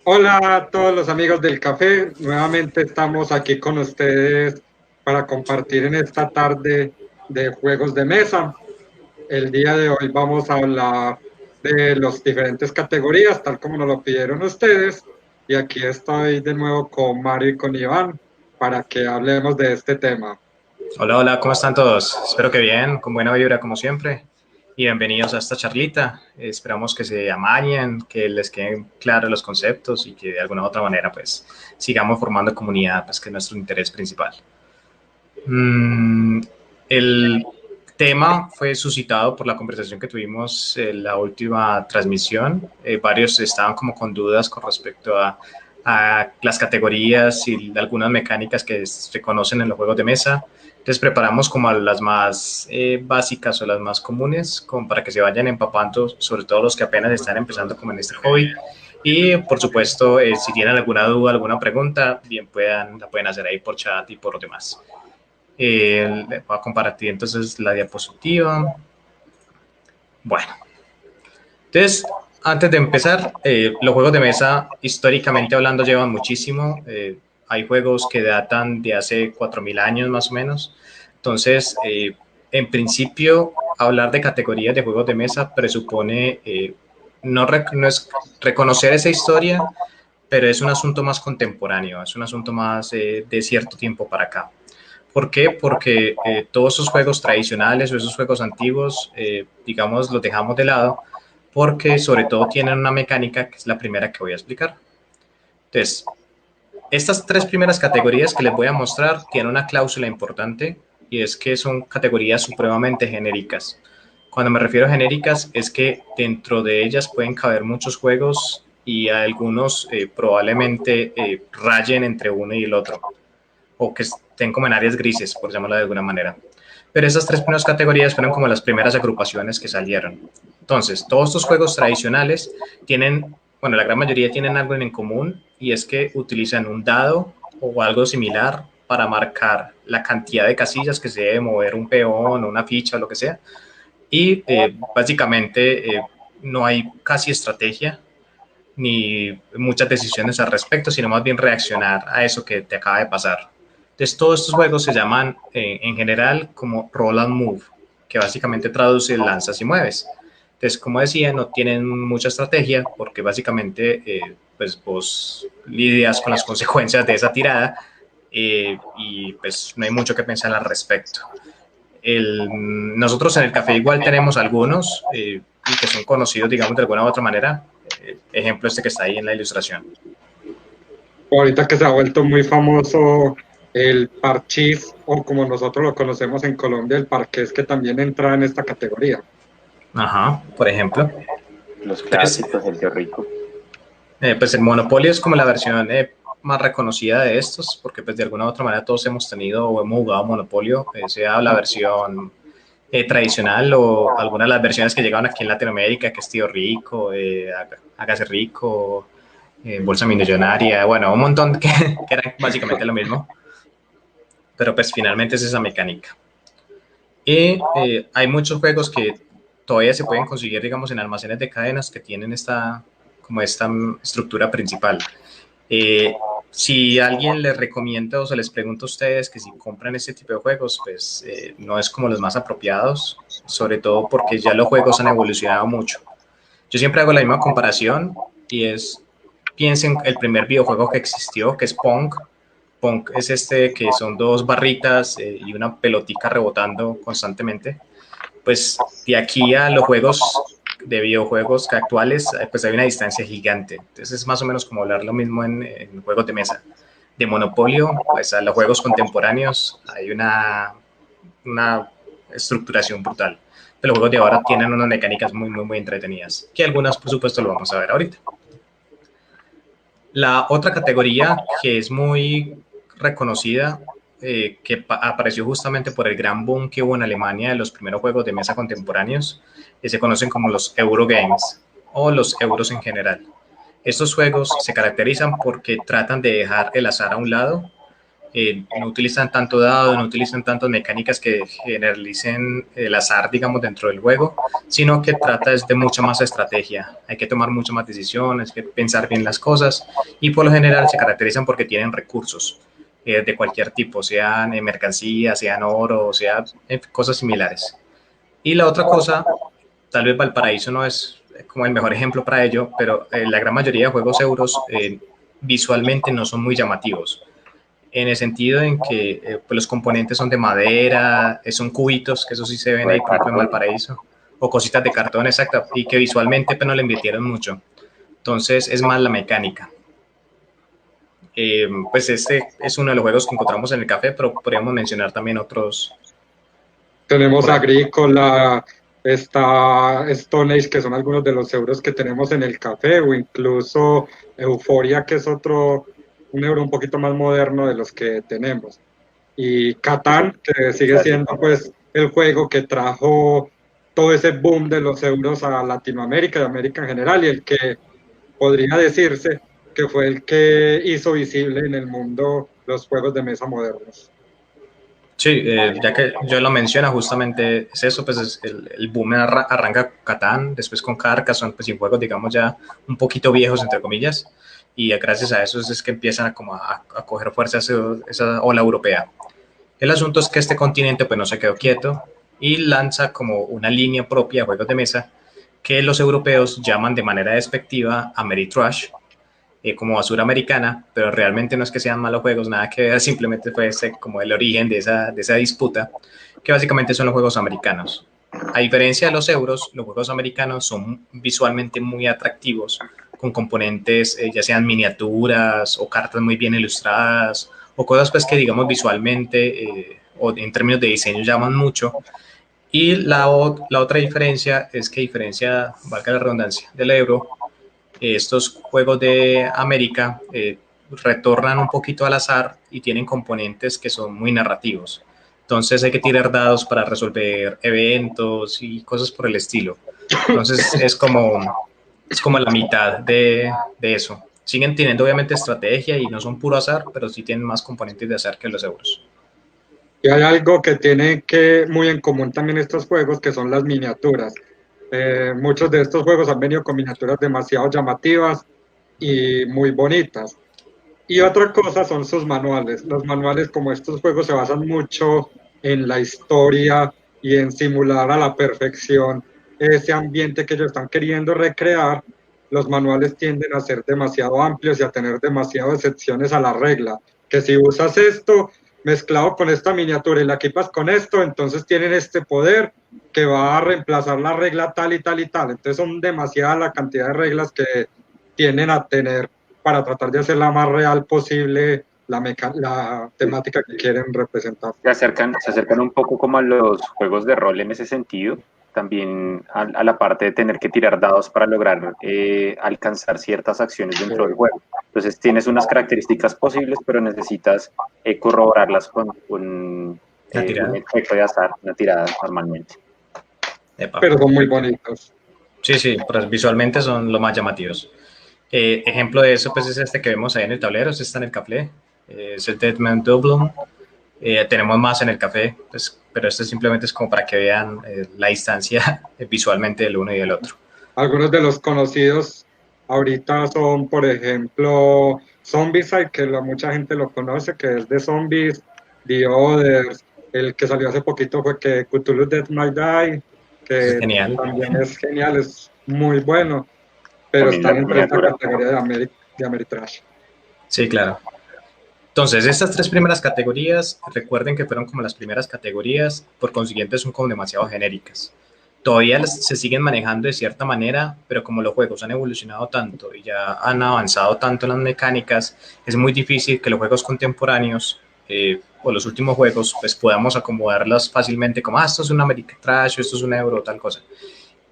Hola a todos los amigos del café, nuevamente estamos aquí con ustedes para compartir en esta tarde de juegos de mesa. El día de hoy vamos a hablar de las diferentes categorías, tal como nos lo pidieron ustedes, y aquí estoy de nuevo con Mario y con Iván para que hablemos de este tema. Hola, hola, ¿cómo están todos? Espero que bien, con buena vibra como siempre. Y bienvenidos a esta charlita. Esperamos que se amañen, que les queden claros los conceptos y que de alguna u otra manera pues sigamos formando comunidad, pues que es nuestro interés principal. Mm, el tema fue suscitado por la conversación que tuvimos en la última transmisión. Varios estaban como con dudas con respecto a las categorías y algunas mecánicas que se conocen en los juegos de mesa. Entonces preparamos como las más básicas o las más comunes, como para que se vayan empapando, sobre todo los que apenas están empezando como en este hobby. Y por supuesto, si tienen alguna duda, alguna pregunta, bien la pueden hacer ahí por chat y por demás. Le voy a compartir entonces la diapositiva. Bueno, entonces, antes de empezar, los juegos de mesa, históricamente hablando, llevan muchísimo. Hay juegos que datan de hace 4.000 años más o menos. Entonces, en principio, hablar de categorías de juegos de mesa presupone no es reconocer esa historia, pero es un asunto más contemporáneo, es un asunto más de cierto tiempo para acá. ¿Por qué? Porque todos esos juegos tradicionales o esos juegos antiguos, digamos, los dejamos de lado porque sobre todo tienen una mecánica que es la primera que voy a explicar. Entonces, estas tres primeras categorías que les voy a mostrar tienen una cláusula importante y es que son categorías supremamente genéricas. Cuando me refiero a genéricas es que dentro de ellas pueden caber muchos juegos y algunos probablemente rayen entre uno y el otro o que estén como en áreas grises, por llamarlo de alguna manera. Pero esas tres primeras categorías fueron como las primeras agrupaciones que salieron. Entonces, todos estos juegos tradicionales tienen, bueno, la gran mayoría tienen algo en común y es que utilizan un dado o algo similar para marcar la cantidad de casillas que se debe mover un peón o una ficha o lo que sea. Y básicamente no hay casi estrategia ni muchas decisiones al respecto, sino más bien reaccionar a eso que te acaba de pasar. Entonces, todos estos juegos se llaman en general como roll and move, que básicamente traduce lanzas y mueves. Entonces, como decía, no tienen mucha estrategia porque básicamente pues vos lidias con las consecuencias de esa tirada y pues no hay mucho que pensar al respecto. Nosotros en el café igual tenemos algunos y que son conocidos, digamos, de alguna u otra manera. Ejemplo este que está ahí en la ilustración. Ahorita que se ha vuelto muy famoso el parchís, o como nosotros lo conocemos en Colombia, el parqués, que también entra en esta categoría. Ajá, por ejemplo. Los Entonces, clásicos, el tío rico. pues el Monopoly es como la versión más reconocida de estos, porque pues de alguna u otra manera todos hemos tenido o hemos jugado Monopolio, sea la versión tradicional o alguna de las versiones que llegaban aquí en Latinoamérica, que es Tío Rico, Hágase Rico, Bolsa Millonaria, bueno, un montón que eran básicamente lo mismo, pero pues finalmente es esa mecánica. Y hay muchos juegos que todavía se pueden conseguir, digamos, en almacenes de cadenas que tienen como esta estructura principal. Eh, si alguien les recomienda o se les pregunta a ustedes que si compran este tipo de juegos, pues no es como los más apropiados, sobre todo porque ya los juegos han evolucionado mucho. Yo siempre hago la misma comparación y piensen el primer videojuego que existió, que es Pong. Pong es este que son dos barritas y una pelotica rebotando constantemente. Pues de aquí a los juegos de videojuegos actuales, pues hay una distancia gigante. Entonces es más o menos como hablar lo mismo en juegos de mesa. De Monopolio, pues a los juegos contemporáneos hay una estructuración brutal. Pero los juegos de ahora tienen unas mecánicas muy, muy, muy entretenidas, que algunas, por supuesto, lo vamos a ver ahorita. La otra categoría que es muy reconocida, que apareció justamente por el gran boom que hubo en Alemania de los primeros juegos de mesa contemporáneos, se conocen como los Eurogames o los euros en general. Estos juegos se caracterizan porque tratan de dejar el azar a un lado no utilizan tanto dado, no utilizan tantas mecánicas que generalicen el azar, digamos, dentro del juego, sino que trata es de mucha más estrategia. Hay que tomar mucho más decisiones, hay que pensar bien las cosas y por lo general se caracterizan porque tienen recursos de cualquier tipo, sean mercancías, sean oro, sean cosas similares. Y la otra cosa, tal vez Valparaíso no es como el mejor ejemplo para ello, pero la gran mayoría de juegos euros visualmente no son muy llamativos, en el sentido en que pues los componentes son de madera, son cubitos, que eso sí se ven ahí, por ejemplo, en Valparaíso, o cositas de cartón, exacto, y que visualmente pues, no le invirtieron mucho. Entonces es más la mecánica. Pues este es uno de los juegos que encontramos en el café, pero podríamos mencionar también otros. Tenemos Agrícola, está Stone Age, que son algunos de los euros que tenemos en el café, o incluso Euforia, que es otro, un euro un poquito más moderno de los que tenemos. Y Catán, que sigue siendo pues el juego que trajo todo ese boom de los euros a Latinoamérica y América en general, y el que podría decirse que fue el que hizo visible en el mundo los juegos de mesa modernos. Sí, ya que yo lo menciona, justamente es eso, pues es el boom arranca con Catán, después con Carcassonne, pues y juegos, digamos, ya un poquito viejos, entre comillas, y gracias a eso es que empiezan a coger fuerza esa ola europea. El asunto es que este continente pues no se quedó quieto y lanza como una línea propia de juegos de mesa que los europeos llaman de manera despectiva Ameritrash, como basura americana, pero realmente no es que sean malos juegos, nada que ver, simplemente fue como el origen de esa disputa, que básicamente son los juegos americanos. A diferencia de los euros, los juegos americanos son visualmente muy atractivos, con componentes ya sean miniaturas o cartas muy bien ilustradas, o cosas pues que digamos visualmente o en términos de diseño llaman mucho. Y la otra diferencia es que, a diferencia, valga la redundancia, del euro, estos juegos de América retornan un poquito al azar y tienen componentes que son muy narrativos. Entonces hay que tirar dados para resolver eventos y cosas por el estilo. Entonces es como la mitad de eso. Siguen teniendo obviamente estrategia y no son puro azar, pero sí tienen más componentes de azar que los euros. Y hay algo que tienen que muy en común también estos juegos, que son las miniaturas. Muchos de estos juegos han venido con miniaturas demasiado llamativas y muy bonitas. Y otra cosa son sus manuales. Los manuales, como estos juegos, se basan mucho en la historia y en simular a la perfección ese ambiente que ellos están queriendo recrear. Los manuales tienden a ser demasiado amplios y a tener demasiadas excepciones a la regla. Que si usas esto mezclado con esta miniatura y la equipas con esto, entonces tienen este poder que va a reemplazar la regla tal y tal y tal. Entonces son demasiada la cantidad de reglas que tienden a tener para tratar de hacer la más real posible la temática que quieren representar. Se acercan un poco como a los juegos de rol en ese sentido, también a la parte de tener que tirar dados para lograr alcanzar ciertas acciones dentro del juego. Entonces tienes unas características posibles, pero necesitas corroborarlas con un efecto de azar, una tirada normalmente. Epa. Pero son muy bonitos. Sí, pues visualmente son los más llamativos. Ejemplo de eso pues es este que vemos ahí en el tablero, este está en el café, es el Deadman Dublin. Tenemos más en el café, pues, pero este simplemente es como para que vean la distancia visualmente del uno y del otro. Algunos de los conocidos ahorita son, por ejemplo, Zombicide, que mucha gente lo conoce, que es de zombies, The Others, el que salió hace poquito fue que Cthulhu Death Might Die, que es genial. También es genial, es muy bueno, pero están entre esta categoría de Ameritrash. Sí, claro. Entonces, estas tres primeras categorías, recuerden que fueron como las primeras categorías, por consiguiente son como demasiado genéricas. Todavía se siguen manejando de cierta manera, pero como los juegos han evolucionado tanto y ya han avanzado tanto en las mecánicas, es muy difícil que los juegos contemporáneos o los últimos juegos pues podamos acomodarlas fácilmente como, esto es un Ameritrash, esto es un Euro, tal cosa.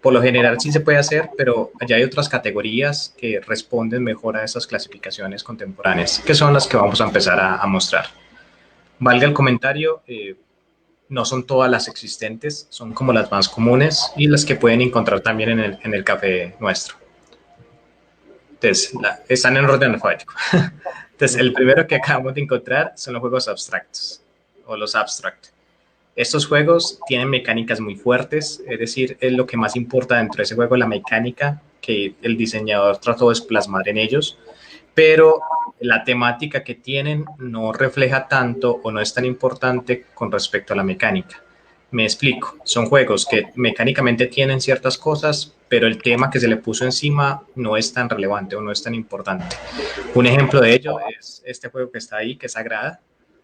Por lo general sí se puede hacer, pero ya hay otras categorías que responden mejor a esas clasificaciones contemporáneas, que son las que vamos a empezar a mostrar. Valga el comentario, no son todas las existentes, son como las más comunes y las que pueden encontrar también en el café nuestro. Entonces, están en orden alfabético. Entonces, el primero que acabamos de encontrar son los juegos abstractos o los abstract. Estos juegos tienen mecánicas muy fuertes, es decir, es lo que más importa dentro de ese juego, la mecánica que el diseñador trató de plasmar en ellos, pero la temática que tienen no refleja tanto o no es tan importante con respecto a la mecánica. Me explico, son juegos que mecánicamente tienen ciertas cosas, pero el tema que se le puso encima no es tan relevante o no es tan importante. Un ejemplo de ello es este juego que está ahí, que es Sagrada.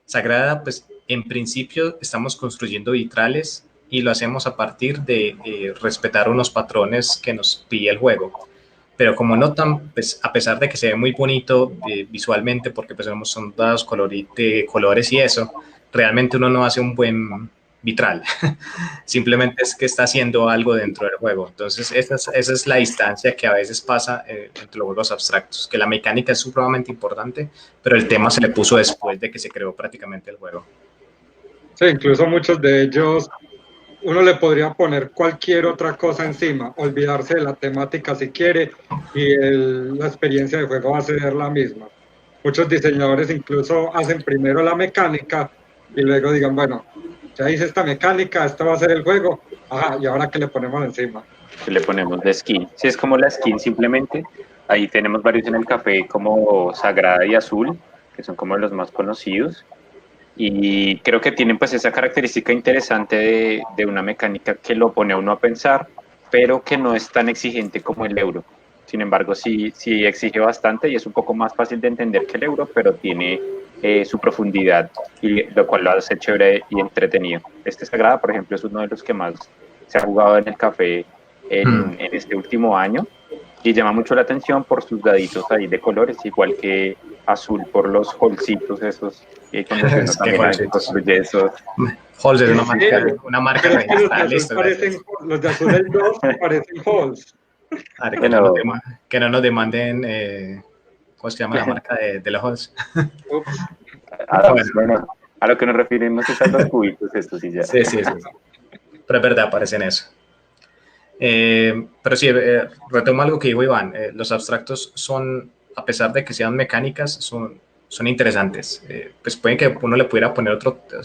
Sagrada, pues en principio estamos construyendo vitrales y lo hacemos a partir de respetar unos patrones que nos pide el juego. Pero como notan, pues a pesar de que se ve muy bonito visualmente, porque pues son dados de colores y eso, realmente uno no hace un buen vitral. Simplemente es que está haciendo algo dentro del juego. Entonces esa es la distancia que a veces pasa entre los juegos abstractos, que la mecánica es supremamente importante, pero el tema se le puso después de que se creó prácticamente el juego. Sí, incluso muchos de ellos uno le podría poner cualquier otra cosa encima, olvidarse de la temática si quiere y la experiencia de juego va a ser la misma. Muchos diseñadores incluso hacen primero la mecánica y luego digan, bueno, ya hice esta mecánica, esto va a ser el juego, ajá, y ahora ¿qué le ponemos encima? Que le ponemos la skin. Si es como la skin simplemente, ahí tenemos varios en el café como Sagrada y Azul, que son como los más conocidos. Y creo que tienen pues esa característica interesante de una mecánica que lo pone a uno a pensar, pero que no es tan exigente como el euro. Sin embargo, sí exige bastante y es un poco más fácil de entender que el euro, pero tiene su profundidad, y lo cual lo hace chévere y entretenido. Este Sagrada, por ejemplo, es uno de los que más se ha jugado en el café en este último año y llama mucho la atención por sus daditos ahí de colores, igual que Azul por los holcitos esos. Y con los que uno también construye esos. Halls es una marca los de Azul del 2 parecen Halls. Que no nos demanden, ¿cómo se llama la marca de los Halls? Bueno, a lo que nos referimos es a los cubitos estos y ya. Sí. Pero es verdad, parecen eso. Pero sí, retomo algo que dijo Iván. Los abstractos son, a pesar de que sean mecánicas, son interesantes. Pues pueden que uno le pudiera poner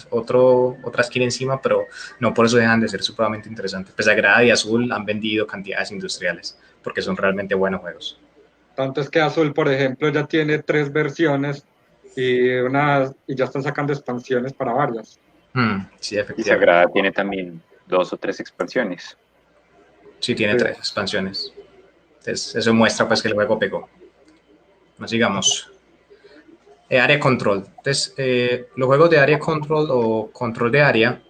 otra skin encima, pero no por eso dejan de ser supremamente interesantes. Pues Sagrada y Azul han vendido cantidades industriales porque son realmente buenos juegos. Tanto es que Azul, por ejemplo, ya tiene 3 versiones y ya están sacando expansiones para varias. Sí, efectivamente. Y Sagrada tiene también 2 o 3 expansiones. Sí, tiene 3 expansiones. Entonces, eso muestra pues que el juego pegó. Nos sigamos. Área control. Entonces, los juegos de área control o control de área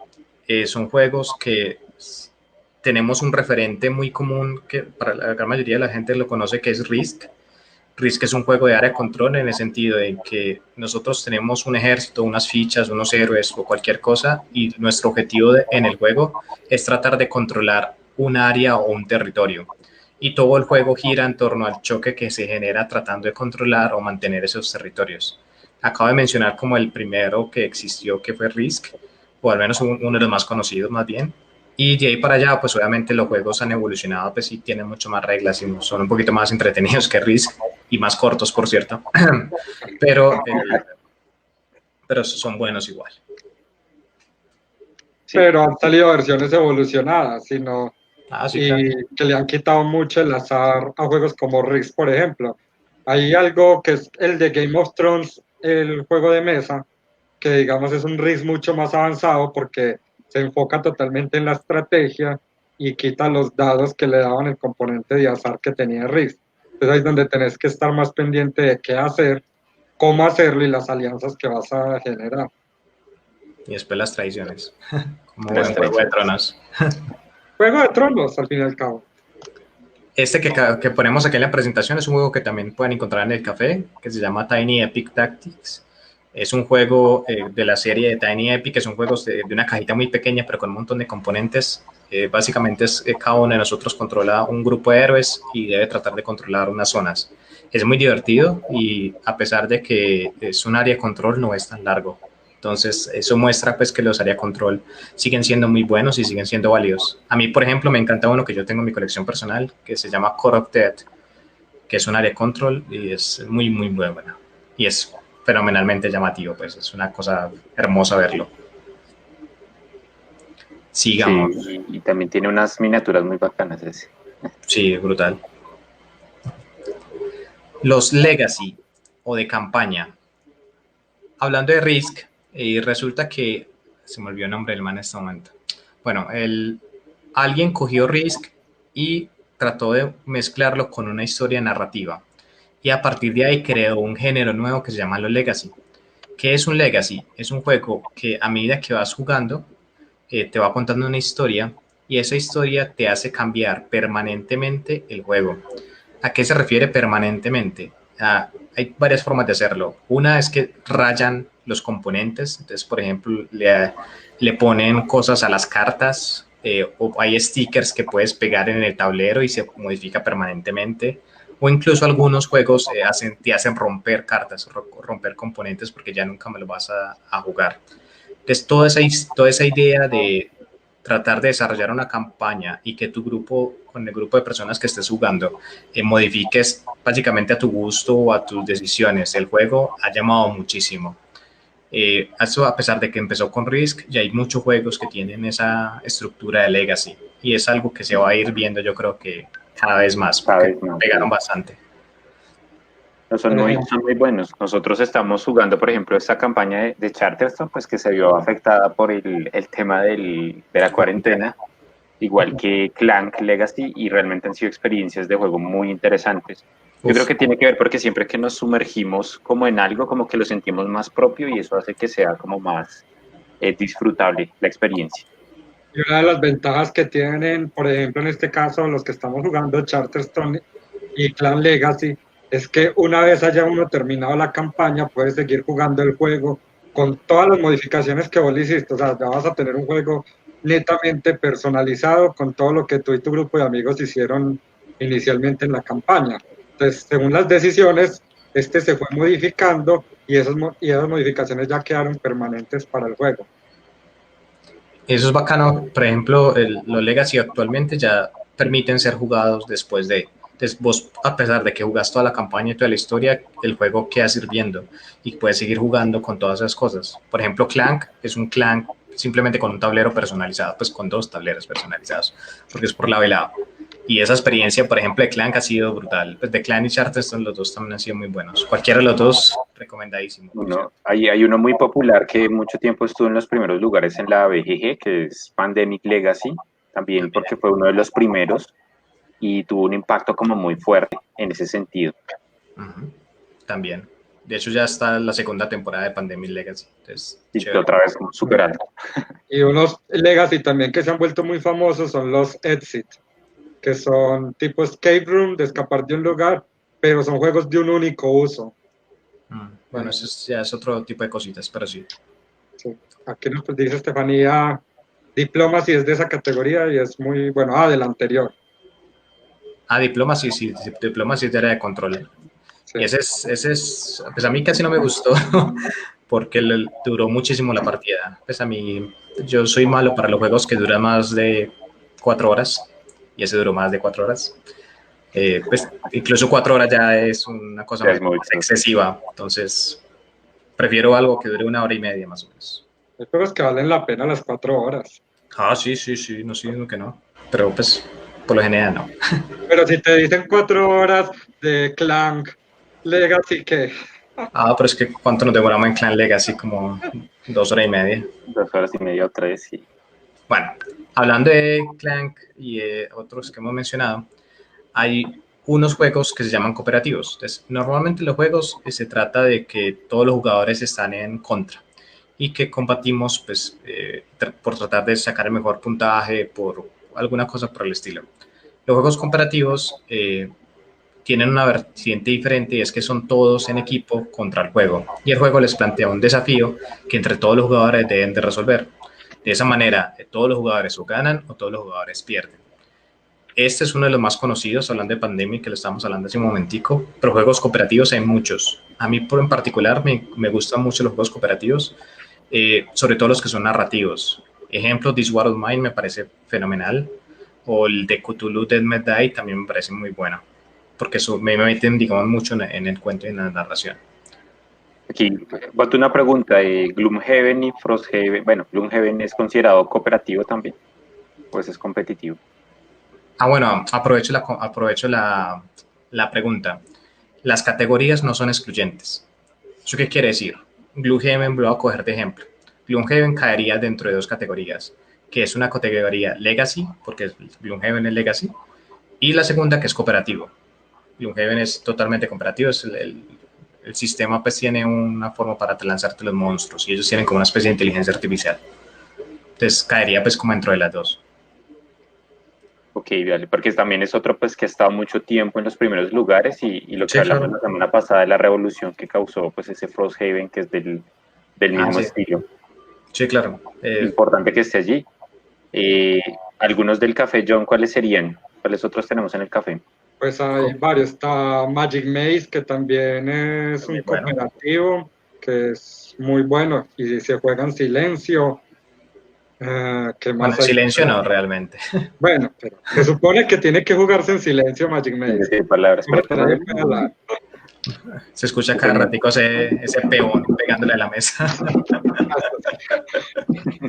son juegos que tenemos un referente muy común que para la gran mayoría de la gente lo conoce, que es Risk. Risk es un juego de área control en el sentido de que nosotros tenemos un ejército, unas fichas, unos héroes o cualquier cosa y nuestro objetivo en el juego es tratar de controlar un área o un territorio. Y todo el juego gira en torno al choque que se genera tratando de controlar o mantener esos territorios. Acabo de mencionar como el primero que existió, que fue Risk, o al menos uno de los más conocidos más bien. Y de ahí para allá, pues obviamente los juegos han evolucionado, pues sí tienen mucho más reglas y son un poquito más entretenidos que Risk y más cortos, por cierto. pero son buenos igual. Pero han salido versiones evolucionadas, sino... sí, claro. Que le han quitado mucho el azar a juegos como Risk, por ejemplo. Hay algo que es el de Game of Thrones, el juego de mesa, que digamos es un Risk mucho más avanzado porque se enfoca totalmente en la estrategia y quita los dados que le daban el componente de azar que tenía Risk. Entonces ahí es donde tenés que estar más pendiente de qué hacer, cómo hacerlo y las alianzas que vas a generar. Y después las traiciones, como en Juego de Tronos. Juego de Tronos, al fin y al cabo. Este que ponemos aquí en la presentación es un juego que también pueden encontrar en el café, que se llama Tiny Epic Tactics. Es un juego de la serie de Tiny Epic, que son juegos de una cajita muy pequeña, pero con un montón de componentes. Básicamente cada uno de nosotros controla un grupo de héroes y debe tratar de controlar unas zonas. Es muy divertido y a pesar de que es un área de control, no es tan largo. Entonces, eso muestra pues que los área control siguen siendo muy buenos y siguen siendo válidos. A mí, por ejemplo, me encanta uno que yo tengo en mi colección personal, que se llama Core of Death, que es un area control y es muy, muy buena. Y es fenomenalmente llamativo, pues es una cosa hermosa verlo. Sigamos. Sí, y también tiene unas miniaturas muy bacanas ese. Sí, brutal. Los Legacy o de campaña. Hablando de Risk, resulta que se me olvidó el nombre del man en este momento. Bueno, alguien cogió Risk y trató de mezclarlo con una historia narrativa. Y a partir de ahí creó un género nuevo que se llama los Legacy. ¿Qué es un Legacy? Es un juego que a medida que vas jugando, te va contando una historia y esa historia te hace cambiar permanentemente el juego. ¿A qué se refiere permanentemente? Hay varias formas de hacerlo. Una es que rayan los componentes, entonces, por ejemplo, le ponen cosas a las cartas, o hay stickers que puedes pegar en el tablero y se modifica permanentemente, o incluso algunos juegos te hacen romper cartas, romper componentes porque ya nunca me lo vas a jugar. Entonces, toda esa idea de tratar de desarrollar una campaña y que tu grupo, con el grupo de personas que estés jugando, modifiques básicamente a tu gusto o a tus decisiones, el juego ha llamado muchísimo. Eso a pesar de que empezó con Risk, ya hay muchos juegos que tienen esa estructura de Legacy y es algo que se va a ir viendo, yo creo que cada vez más, porque pegaron bastante. Son muy buenos. Nosotros estamos jugando, por ejemplo, esta campaña de Charterstone, pues que se vio afectada por el tema de la cuarentena, igual que Clank Legacy, y realmente han sido experiencias de juego muy interesantes. Yo creo que tiene que ver porque siempre que nos sumergimos como en algo, como que lo sentimos más propio y eso hace que sea como más disfrutable la experiencia. Y una de las ventajas que tienen, por ejemplo, en este caso, los que estamos jugando Charterstone y Clan Legacy, es que una vez haya uno terminado la campaña, puede seguir jugando el juego con todas las modificaciones que vos le hiciste. O sea, ya vas a tener un juego netamente personalizado con todo lo que tú y tu grupo de amigos hicieron inicialmente en la campaña. Entonces, según las decisiones, se fue modificando y esas modificaciones ya quedaron permanentes para el juego. Eso es bacano. Por ejemplo, los Legacy actualmente ya permiten ser jugados después de. Entonces, vos, a pesar de que jugás toda la campaña y toda la historia, el juego queda sirviendo y puedes seguir jugando con todas esas cosas. Por ejemplo, Clank es un Clank simplemente con un tablero personalizado, pues con 2 tableros personalizados, porque es por lado y lado. Y esa experiencia, por ejemplo, de Clank ha sido brutal. Pues de Clank y Charterstone, los dos también han sido muy buenos. Cualquiera de los dos, recomendadísimo. Hay uno muy popular que mucho tiempo estuvo en los primeros lugares en la BGG, que es Pandemic Legacy, también porque fue uno de los primeros y tuvo un impacto como muy fuerte en ese sentido. También. De hecho, ya está la segunda temporada de Pandemic Legacy. Entonces, y otra vez súper alto. Y unos Legacy también que se han vuelto muy famosos son los Exit, que son tipo escape room, de escapar de un lugar, pero son juegos de un único uso. Bueno, eso ya es otro tipo de cositas, pero sí. Sí. Aquí nos dice Estefanía, Diplomacy es de esa categoría y es muy bueno, del anterior. Diplomacy, sí, Diplomacy es de área de control. Sí. Y ese es, pues a mí casi no me gustó, porque duró muchísimo la partida. Pues a mí, yo soy malo para los juegos que duran más de 4 horas, y ese duró más de 4 horas. Pues incluso 4 horas ya es una cosa muy excesiva, entonces prefiero algo que dure 1 hora y media más o menos. Hay juegos que valen la pena las 4 horas. Sí, no sigo que no, pero pues por lo general no. Pero si te dicen 4 horas de Clank Legacy, ¿qué? Pero es que ¿cuánto nos demoramos en Clan Legacy? Como 2 horas y media. 2 horas y media o 3, sí. Bueno, hablando de Clank y otros que hemos mencionado, hay unos juegos que se llaman cooperativos. Entonces, normalmente los juegos se trata de que todos los jugadores están en contra y que combatimos pues, por tratar de sacar el mejor puntaje, por alguna cosa por el estilo. Los juegos cooperativos tienen una vertiente diferente y es que son todos en equipo contra el juego. Y el juego les plantea un desafío que entre todos los jugadores deben de resolver. De esa manera, todos los jugadores o ganan o todos los jugadores pierden. Este es uno de los más conocidos, hablando de Pandemic, que lo estábamos hablando hace un momentico, pero juegos cooperativos hay muchos. A mí en particular me gustan mucho los juegos cooperativos, sobre todo los que son narrativos. Ejemplo, This War of Mine me parece fenomenal, o el de Cthulhu Dead May Die también me parece muy bueno. porque me meten, digamos, mucho en el cuento y en la narración. Aquí, boto una pregunta, Gloomhaven y Frosthaven, bueno, Gloomhaven es considerado cooperativo también, pues es competitivo. Bueno, aprovecho la pregunta. Las categorías no son excluyentes. ¿Eso qué quiere decir? Gloomhaven lo voy a coger de ejemplo. Gloomhaven caería dentro de dos categorías, que es una categoría Legacy, porque Gloomhaven es Legacy, y la segunda que es cooperativo. Gloomhaven es totalmente cooperativo, el sistema pues tiene una forma para lanzarte los monstruos y ellos tienen como una especie de inteligencia artificial. Entonces caería pues como dentro de las dos. Ok, dale, porque también es otro pues que ha estado mucho tiempo en los primeros lugares y lo que Sí, hablamos claro. la semana pasada de la revolución que causó pues ese Frosthaven que es del mismo Sí. estilo. Sí, claro. Importante que esté allí. Algunos del café, John, ¿cuáles serían? ¿Cuáles otros tenemos en el café? Pues hay varios. Está Magic Maze, que también es un También bueno. cooperativo, que es muy bueno y se juega en silencio. ¿Qué más Bueno, hay? silencio no, realmente. Bueno, pero se supone que tiene que jugarse en silencio Magic Sin Maze. decir palabras, pero Pero nadie puede hablar. Se escucha cada ratico ese peón pegándole a la mesa.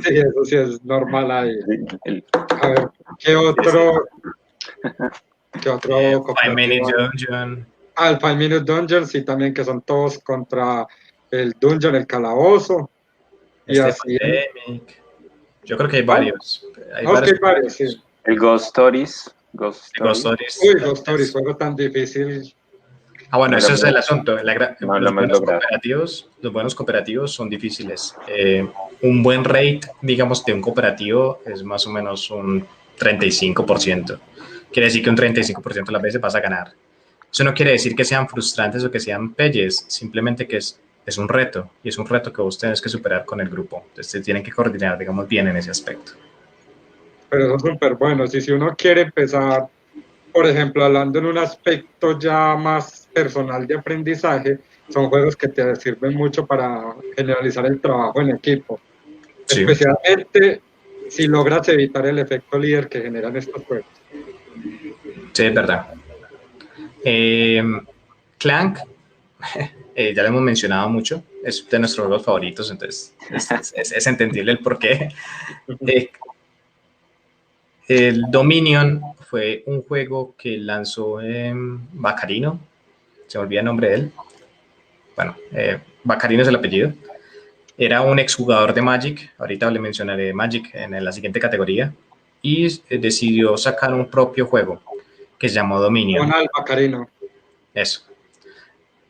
Sí, eso sí es normal ahí. El- A ver, ¿qué otro? ¿Qué otro 5 Minute cooperativo? Dungeon. El 5 Minute Dungeon, sí, también que son todos contra el dungeon, el calabozo. Y así. Pandemic. Yo creo que hay ¿Cuál? varios. Hay Es que hay varios. varios, sí. el Ghost Stories. Ghost Ghost Stories. Stories. Uy, Ghost Stories, juego tan difícil. Bueno, No ese lo es hemos- el asunto. no lo hemos logrado. Los buenos cooperativos son difíciles. Un buen rate, digamos, de un cooperativo es más o menos un 35%. Quiere decir que un 35% de las veces vas a ganar. Eso no quiere decir que sean frustrantes o que sean pelles, simplemente que es un reto, y es un reto que vos tenés que superar con el grupo. Entonces, se tienen que coordinar, digamos, bien en ese aspecto. Pero son súper buenos. Y si uno quiere empezar, por ejemplo, hablando en un aspecto ya más personal de aprendizaje, son juegos que te sirven mucho para generalizar el trabajo en equipo. Sí, Especialmente si logras evitar el efecto líder que generan estos juegos. sí, es verdad. Clank, ya lo hemos mencionado mucho, es de nuestros juegos favoritos, entonces es entendible el porqué. El Dominion fue un juego que lanzó Baccarino, se me olvida el nombre de él. Bueno, Baccarino es el apellido. Era un exjugador de Magic, ahorita le mencionaré Magic en la siguiente categoría, y decidió sacar un propio juego que se llamó Dominion. Donald Baccarino. Eso.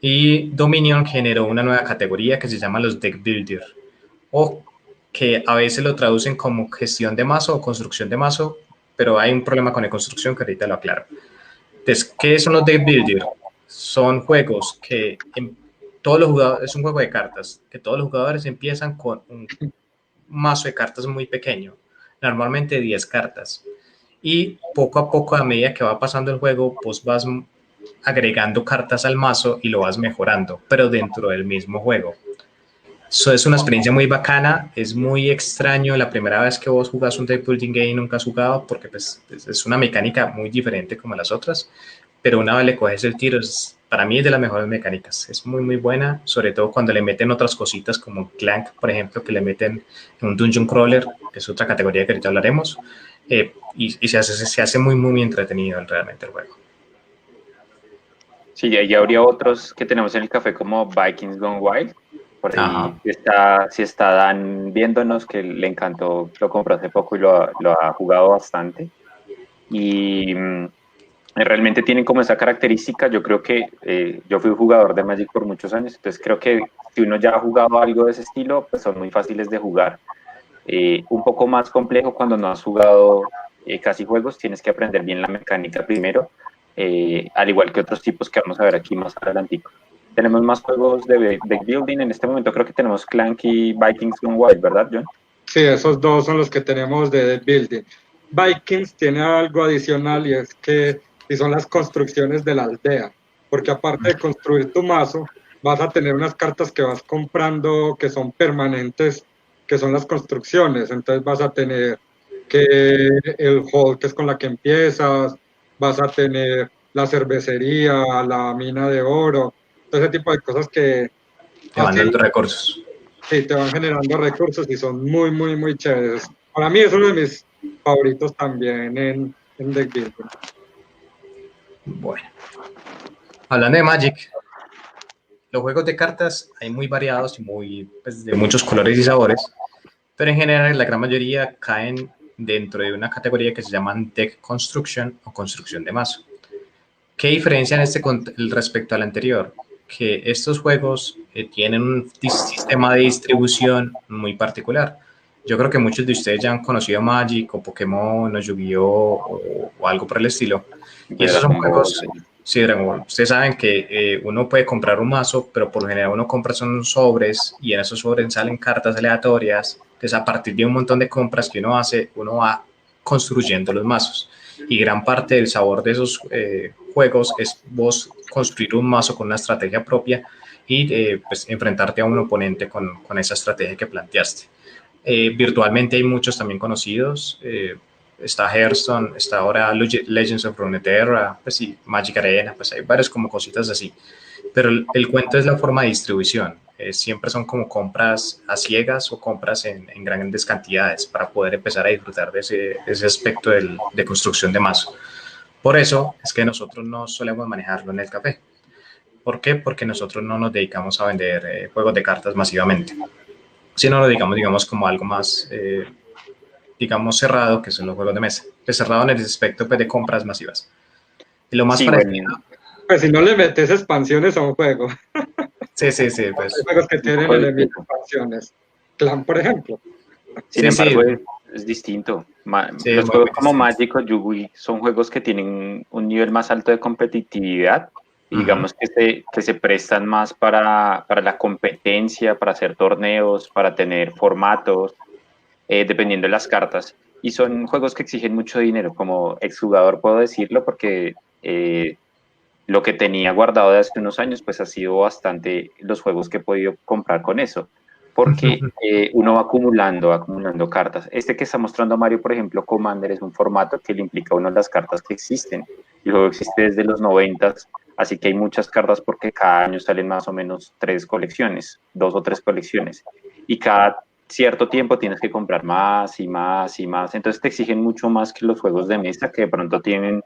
Y Dominion generó una nueva categoría que se llama los Deck Builder, o que a veces lo traducen como gestión de mazo o construcción de mazo, pero hay un problema con la construcción que ahorita lo aclaro. Entonces, ¿qué son los Deck Builder? Son juegos que todos los jugadores, es un juego de cartas, que todos los jugadores empiezan con un mazo de cartas muy pequeño, normalmente 10 cartas. Y poco a poco, a medida que va pasando el juego, pues vas agregando cartas al mazo y lo vas mejorando, pero dentro del mismo juego. Eso es una experiencia muy bacana, es muy extraño la primera vez que vos jugás un deck building game y nunca has jugado, porque pues, es una mecánica muy diferente como las otras, pero una vez le coges el tiro, para mí es de las mejores mecánicas, es muy muy buena, sobre todo cuando le meten otras cositas como Clank, por ejemplo, que le meten un Dungeon Crawler, que es otra categoría que ahorita hablaremos, y se hace muy muy entretenido realmente el juego. Sí, ya habría otros que tenemos en el café como Vikings Gone Wild. Por ahí si está Dan viéndonos, que le encantó, lo compró hace poco y lo ha jugado bastante. Y realmente tienen como esa característica. Yo creo que yo fui jugador de Magic por muchos años, entonces creo que si uno ya ha jugado algo de ese estilo, pues son muy fáciles de jugar. Un poco más complejo cuando no has jugado casi juegos, tienes que aprender bien la mecánica primero, al igual que otros tipos que vamos a ver aquí más adelante. Tenemos más juegos de deck building. En este momento creo que tenemos Clank y Vikings Gone Wild, ¿verdad, John? Sí, esos dos son los que tenemos de deck building. Vikings tiene algo adicional y es que y son las construcciones de la aldea, porque aparte de construir tu mazo, vas a tener unas cartas que vas comprando que son permanentes, que son las construcciones. Entonces vas a tener que el hall, que es con la que empiezas, vas a tener la cervecería, la mina de oro, todo ese tipo de cosas que Te van así, dando recursos. sí, te van generando recursos y son muy, muy, muy chéveres. Para mí es uno de mis favoritos también en deck building. Bueno, hablando de Magic, los juegos de cartas hay muy variados y muy, pues, de muchos colores y sabores, pero en general la gran mayoría caen dentro de una categoría que se llaman Deck Construction o construcción de mazo. ¿Qué diferencia en respecto al anterior? Que estos juegos tienen un sistema de distribución muy particular. Yo creo que muchos de ustedes ya han conocido Magic o Pokémon o Yu-Gi-Oh o algo por el estilo. Y esos son Dragon Ball. juegos, sí, Dragon Ball. Ustedes saben que uno puede comprar un mazo, pero por lo general uno compra son sobres y en esos sobres salen cartas aleatorias. Entonces a partir de un montón de compras que uno hace, uno va construyendo los mazos. Y gran parte del sabor de esos juegos es vos construir un mazo con una estrategia propia y pues enfrentarte a un oponente con esa estrategia que planteaste. Virtualmente hay muchos también conocidos. Está Hearthstone, está ahora Legends of Runeterra, pues sí, Magic Arena, pues hay varias como cositas así. Pero el cuento es la forma de distribución. Siempre son como compras a ciegas o compras en grandes cantidades para poder empezar a disfrutar de ese aspecto de construcción de mazo. Por eso es que nosotros no solemos manejarlo en el café. ¿Por qué? Porque nosotros no nos dedicamos a vender juegos de cartas masivamente, sino lo digamos como algo más, digamos, cerrado, que son los juegos de mesa. Pues cerrado en el aspecto pues, de compras masivas. Y lo más Sí, parecido... bueno, Pues si no le metes expansiones a un juego, Sí, hay pues... juegos que un tienen poco elementos distinto. expansiones. Clan, por ejemplo. Sin Sí, embargo, es distinto. sí, Los muy, juegos muy como distinto. Magic o Yu-Gi son juegos que tienen un nivel más alto de competitividad y digamos que se prestan más para la competencia, para hacer torneos, para tener formatos, dependiendo de las cartas. Y son juegos que exigen mucho dinero. Como exjugador puedo decirlo porque lo que tenía guardado de hace unos años, pues ha sido bastante los juegos que he podido comprar con eso, porque uno va acumulando cartas. Este que está mostrando Mario, por ejemplo, Commander, es un formato que le implica a uno las cartas que existen. El juego existe desde los 90, así que hay muchas cartas porque cada año salen más o menos 3 colecciones, 2 o 3 colecciones, y cada cierto tiempo tienes que comprar más y más y más, entonces te exigen mucho más que los juegos de mesa que de pronto tienen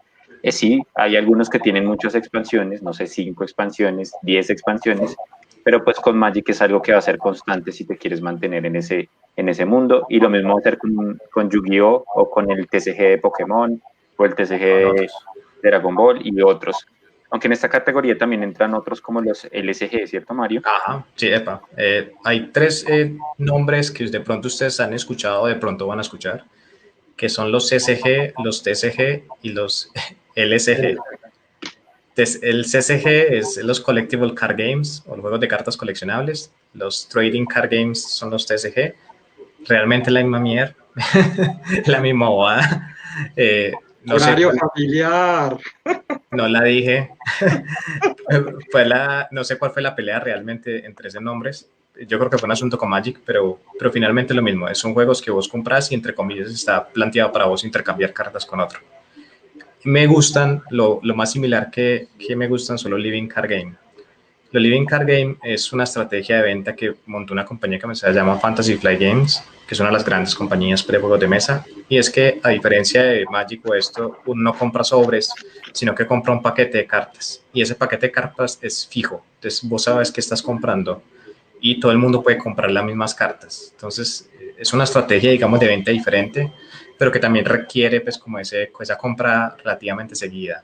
sí, hay algunos que tienen muchas expansiones, no sé, 5 expansiones, 10 expansiones, pero pues con Magic es algo que va a ser constante si te quieres mantener en ese mundo. Y lo mismo va a hacer con Yu-Gi-Oh! O con el TCG de Pokémon o el TCG Con de otros. Dragon Ball y otros. Aunque en esta categoría también entran otros como los LSG, ¿cierto, Mario? Ajá, sí, epa. Hay tres nombres que de pronto ustedes han escuchado o de pronto van a escuchar, que son los CCG, los TCG y los LSG. Entonces, el CCG es los Collectible Card Games o los juegos de cartas coleccionables. Los Trading Card Games son los TCG. Realmente la misma mierda, la misma bobada. No sé Horario cuál, familiar. no la dije. No sé cuál fue la pelea realmente entre esos nombres. Yo creo que fue un asunto con Magic, pero finalmente lo mismo. Son juegos que vos compras y entre comillas está planteado para vos intercambiar cartas con otro. Me gustan, lo más similar que me gustan son los Living Card Game. Los Living Card Game es una estrategia de venta que montó una compañía que se llama Fantasy Flight Games, que es una de las grandes compañías de juegos de mesa. Y es que, a diferencia de Magic o esto, uno no compra sobres, sino que compra un paquete de cartas. Y ese paquete de cartas es fijo. Entonces, vos sabes qué estás comprando y todo el mundo puede comprar las mismas cartas. Entonces, es una estrategia, digamos, de venta diferente, pero que también requiere, pues, como esa compra relativamente seguida,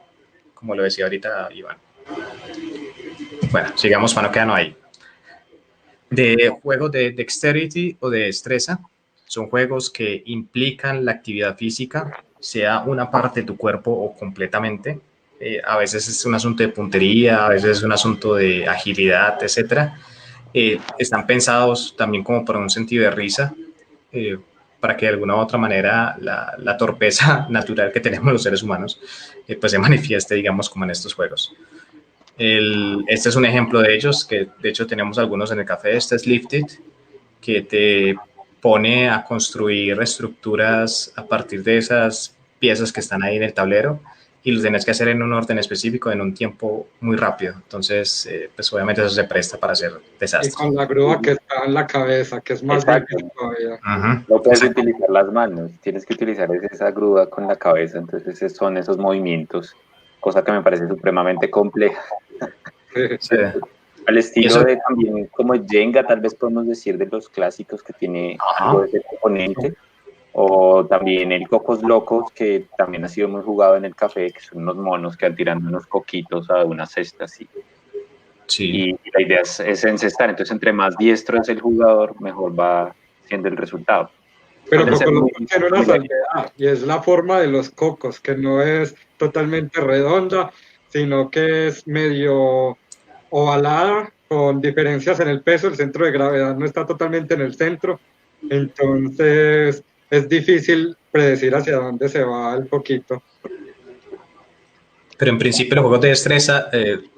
como lo decía ahorita Iván. Bueno, sigamos para no quedarnos ahí. De juegos de dexterity o de destreza, son juegos que implican la actividad física, sea una parte de tu cuerpo o completamente. A veces es un asunto de puntería, a veces es un asunto de agilidad, etcétera. Están pensados también como para un sentido de risa, eh, para que de alguna u otra manera la torpeza natural que tenemos los seres humanos pues se manifieste, digamos, como en estos juegos. Este es un ejemplo de ellos, que de hecho tenemos algunos en el café. Este es Lifted, que te pone a construir estructuras a partir de esas piezas que están ahí en el tablero y lo tenés que hacer en un orden específico, en un tiempo muy rápido. Entonces, pues obviamente eso se presta para hacer Y desastres. con la grúa que está en la cabeza, que es más Exacto. difícil todavía. No puedes Exacto. utilizar las manos, tienes que utilizar esa grúa con la cabeza, entonces son esos movimientos, cosa que me parece supremamente compleja. Sí. Al Y estilo eso, de también como Jenga, tal vez podemos decir de los clásicos que tiene algo de ese componente, o también el Cocos Locos, que también ha sido muy jugado en el café, que son unos monos que van tirando unos coquitos a una cesta así. sí. Y la idea es encestar, entonces entre más diestro es el jugador, mejor va siendo el resultado. Pero Suelen ser muy, Cocoloco tiene una muy salvedad y es la forma de los cocos, que no es totalmente redonda, sino que es medio ovalada, con diferencias en el peso. El centro de gravedad no está totalmente en el centro, entonces es difícil predecir hacia dónde se va el coquito. Pero en principio los juegos de destreza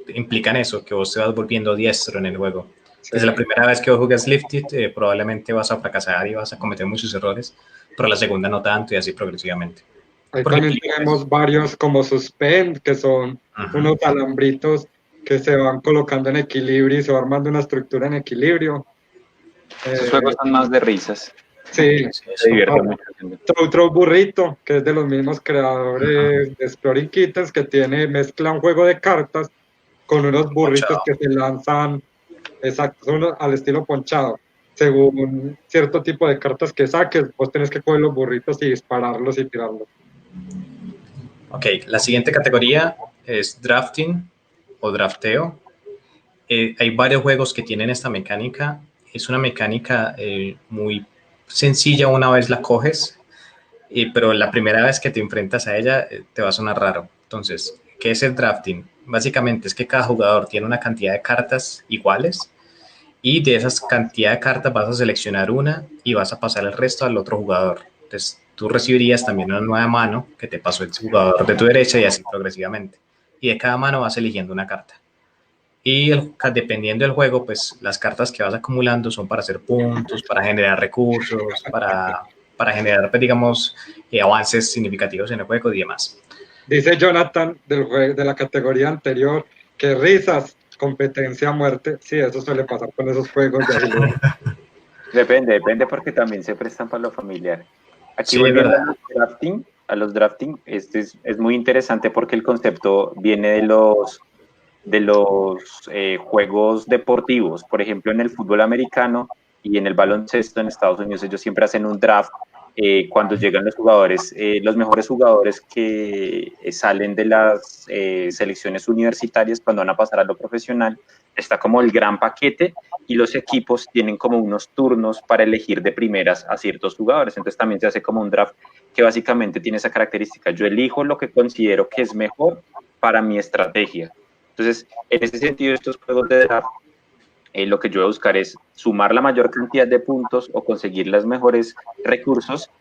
implican eso, que vos te vas volviendo diestro en el juego. Sí. Desde la primera vez que vos jugas Lifted, probablemente vas a fracasar y vas a cometer muchos errores, pero la segunda no tanto y así progresivamente. Ahí Porque también implica eso. tenemos varios como suspend, que son unos alambritos que se van colocando en equilibrio y se va armando una estructura en equilibrio. Esos juegos son más de risas. Sí, Sí, Se sí. divierte mucho. Trou Burrito, que es de los mismos creadores de Exploring Kittens, que mezcla un juego de cartas con unos burritos Ponchado. que se lanzan, exacto, son al estilo ponchado. Según cierto tipo de cartas que saques, vos tenés que coger los burritos y dispararlos y tirarlos. Ok, la siguiente categoría es drafting o drafteo. Hay varios juegos que tienen esta mecánica. Es una mecánica muy sencilla una vez la coges, pero la primera vez que te enfrentas a ella te va a sonar raro. Entonces, ¿qué es el drafting? Básicamente es que cada jugador tiene una cantidad de cartas iguales y de esas cantidad de cartas vas a seleccionar una y vas a pasar el resto al otro jugador. Entonces, tú recibirías también una nueva mano que te pasó el jugador de tu derecha y así progresivamente. Y de cada mano vas eligiendo una carta. Y dependiendo del juego, pues las cartas que vas acumulando son para hacer puntos, para generar recursos, para generar, pues, digamos, avances significativos en el juego y demás. Dice Jonathan de la categoría anterior que risas, competencia a muerte. Sí, eso suele pasar con esos juegos de agilidad. Depende porque también se prestan para lo familiar. Aquí Sí, es volviendo verdad. a los drafting, este es muy interesante porque el concepto viene de los juegos deportivos. Por ejemplo, en el fútbol americano y en el baloncesto en Estados Unidos, ellos siempre hacen un draft cuando llegan los jugadores, los mejores jugadores que salen de las selecciones universitarias cuando van a pasar a lo profesional. Está como el gran paquete y los equipos tienen como unos turnos para elegir de primeras a ciertos jugadores. Entonces también se hace como un draft que básicamente tiene esa característica. Yo elijo lo que considero que es mejor para mi estrategia. Entonces, en ese sentido, estos juegos de draft, lo que yo voy a buscar es sumar la mayor cantidad de puntos o conseguir los mejores recursos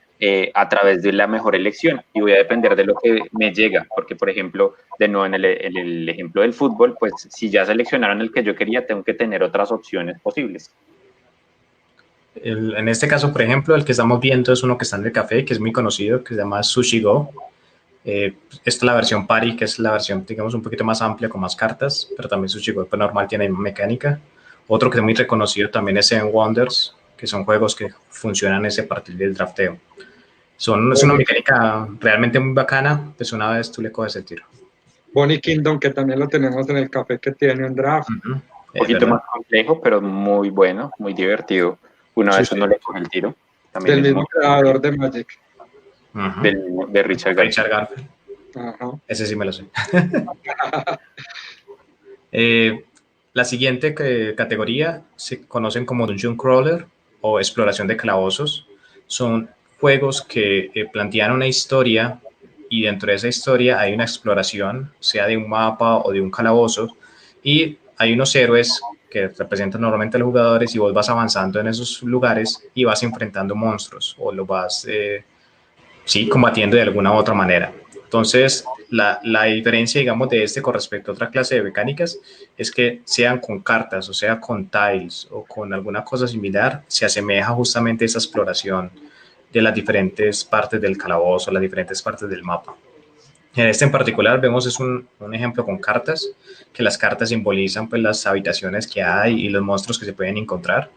a través de la mejor elección. Y voy a depender de lo que me llega, porque, por ejemplo, de nuevo en el ejemplo del fútbol, pues si ya seleccionaron el que yo quería, tengo que tener otras opciones posibles. En este caso, por ejemplo, el que estamos viendo es uno que está en el café, que es muy conocido, que se llama Sushi Go. Esta es la versión Party, que es la versión, digamos, un poquito más amplia, con más cartas, pero también Sushi Go normal tiene mecánica. Otro que es muy reconocido también es Seven Wonders, que son juegos que funcionan a partir del drafteo. Es una mecánica realmente muy bacana, pues una vez tú le coges el tiro. Bonnie Kingdom, que también lo tenemos en el café, que tiene un draft. Un poquito más complejo, pero muy bueno, muy divertido. Una vez uno le coge el tiro. También Del mismo creador de Magic. De Richard Garfield. Ajá. Ese sí me lo sé. La siguiente categoría se conocen como Dungeon Crawler o exploración de calabozos. Son juegos que plantean una historia y dentro de esa historia hay una exploración, sea de un mapa o de un calabozo, y hay unos héroes que representan normalmente a los jugadores y vos vas avanzando en esos lugares y vas enfrentando monstruos o los vas combatiendo de alguna u otra manera. Entonces, la diferencia, digamos, de este con respecto a otra clase de mecánicas es que sean con cartas, o sea, con tiles o con alguna cosa similar, se asemeja justamente a esa exploración de las diferentes partes del calabozo, las diferentes partes del mapa. En este en particular vemos es un ejemplo con cartas, que las cartas simbolizan pues las habitaciones que hay y los monstruos que se pueden encontrar.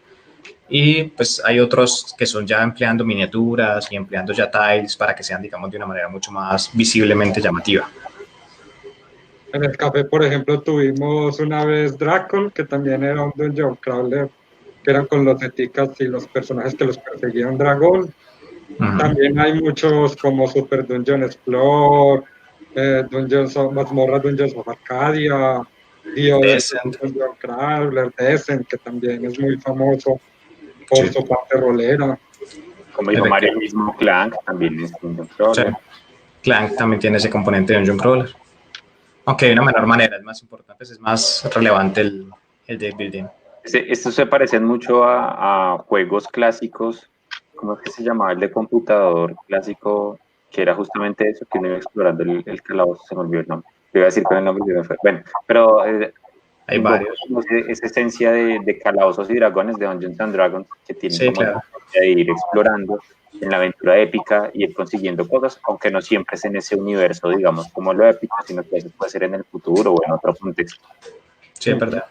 Y pues hay otros que son ya empleando miniaturas y empleando ya tiles para que sean, digamos, de una manera mucho más visiblemente llamativa. En el café, por ejemplo, tuvimos una vez Drácula, que también era un dungeon crawler, que eran con los eticas y los personajes que los perseguía un dragón. Ujú. También hay muchos como Super Dungeon Explore, Mazmorra Dungeons of Arcadia, Dio del Descent, Dungeon Crawler, Descent, que también es muy famoso por sí, su parte rolera. Como dijo Mario, el efectivamente. mismo Clank también es un Sí. crawler. Clank también tiene ese componente de Dungeon Crawler. Aunque de una menor manera, es más importante, pues es más relevante el deck building. Estos se parecen mucho a juegos clásicos. ¿Cómo es que se llamaba el de computador clásico? Que era justamente eso, que uno iba explorando el calabozo, se me olvidó el nombre. Le iba a decir con el nombre, y se me fue. Bueno, pero Hay invoca varios. como esa esencia de calabozos y dragones, de Dungeons and Dragons, que tienen Sí, como esa claro. esencia de ir explorando en la aventura épica y ir consiguiendo cosas, aunque no siempre es en ese universo, digamos, como lo épico, sino que a veces puede ser en el futuro o en otro contexto. Sí, es verdad.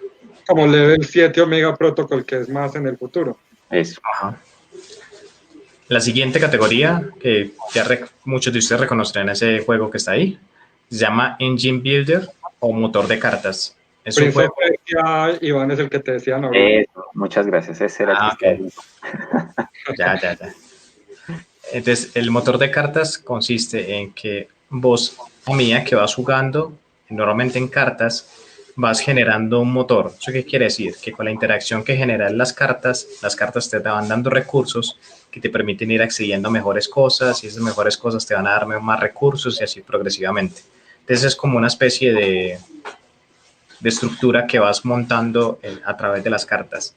Como Level 7 Omega Protocol, que es más en el futuro. Eso. Ajá. La siguiente categoría, que ya muchos de ustedes reconocerán ese juego que está ahí, se llama Engine Builder o motor de cartas. Es un Prince of juego. Persia, Iván es el que te decían ahorita. Eso. Muchas gracias. Ese era el que Ah, estaba ok. viendo. Ya, ya, ya. Entonces, el motor de cartas consiste en que vos, a medida que vas jugando, normalmente en cartas, vas generando un motor. ¿Eso qué quiere decir? Que con la interacción que generan las cartas te van dando recursos que te permiten ir accediendo a mejores cosas y esas mejores cosas te van a dar más recursos y así progresivamente. Entonces es como una especie de estructura que vas montando a través de las cartas.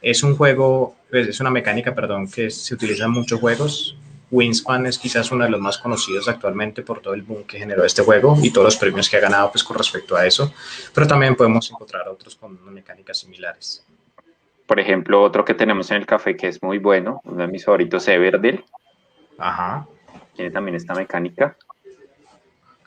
Es un juego, pues, es una mecánica, perdón, que se utiliza en muchos juegos. Wingspan es quizás uno de los más conocidos actualmente por todo el boom que generó este juego y todos los premios que ha ganado pues, con respecto a eso, pero también podemos encontrar otros con mecánicas similares. Por ejemplo, otro que tenemos en el café que es muy bueno, uno de mis favoritos, Everdell, Ajá, tiene también esta mecánica.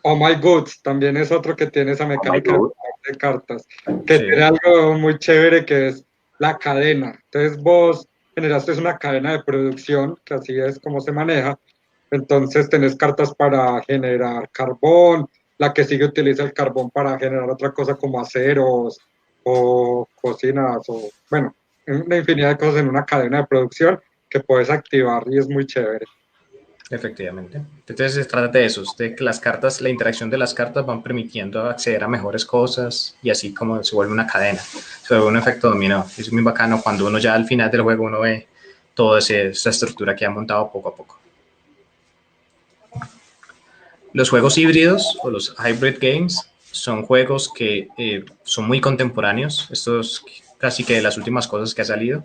Oh My Goods también es otro que tiene esa Oh my mecánica God. de cartas, que sí, tiene algo muy chévere que es la cadena. Entonces vos generaste una cadena de producción, que así es como se maneja. Entonces tenés cartas para generar carbón, la que sigue utiliza el carbón para generar otra cosa como aceros o cocinas o bueno, una infinidad de cosas en una cadena de producción que puedes activar y es muy chévere. efectivamente. Entonces se trata de eso, de que las cartas, la interacción de las cartas van permitiendo acceder a mejores cosas y así como se vuelve una cadena, se vuelve un efecto dominó. Es muy bacano cuando uno ya al final del juego uno ve toda esa estructura que ha montado poco a poco. Los juegos híbridos o los hybrid games son juegos que son muy contemporáneos. Esto es casi que de las últimas cosas que ha salido,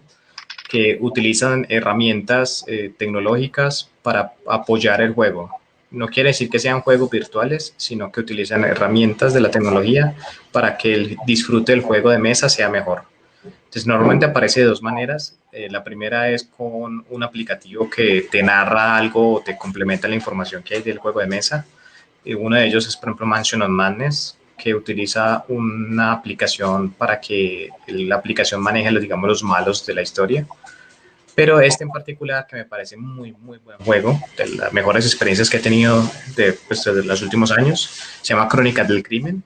que utilizan herramientas tecnológicas para apoyar el juego. No quiere decir que sean juegos virtuales, sino que utilizan herramientas de la tecnología para que el disfrute del juego de mesa sea mejor. Entonces, normalmente aparece de dos maneras. La primera es con un aplicativo que te narra algo o te complementa la información que hay del juego de mesa. Uno de ellos es, por ejemplo, Mansion of Madness, que utiliza una aplicación para que la aplicación maneje, digamos, los malos de la historia. Pero este en particular, que me parece muy, muy buen juego, de las mejores experiencias que he tenido pues, de los últimos años, se llama Crónicas del Crimen.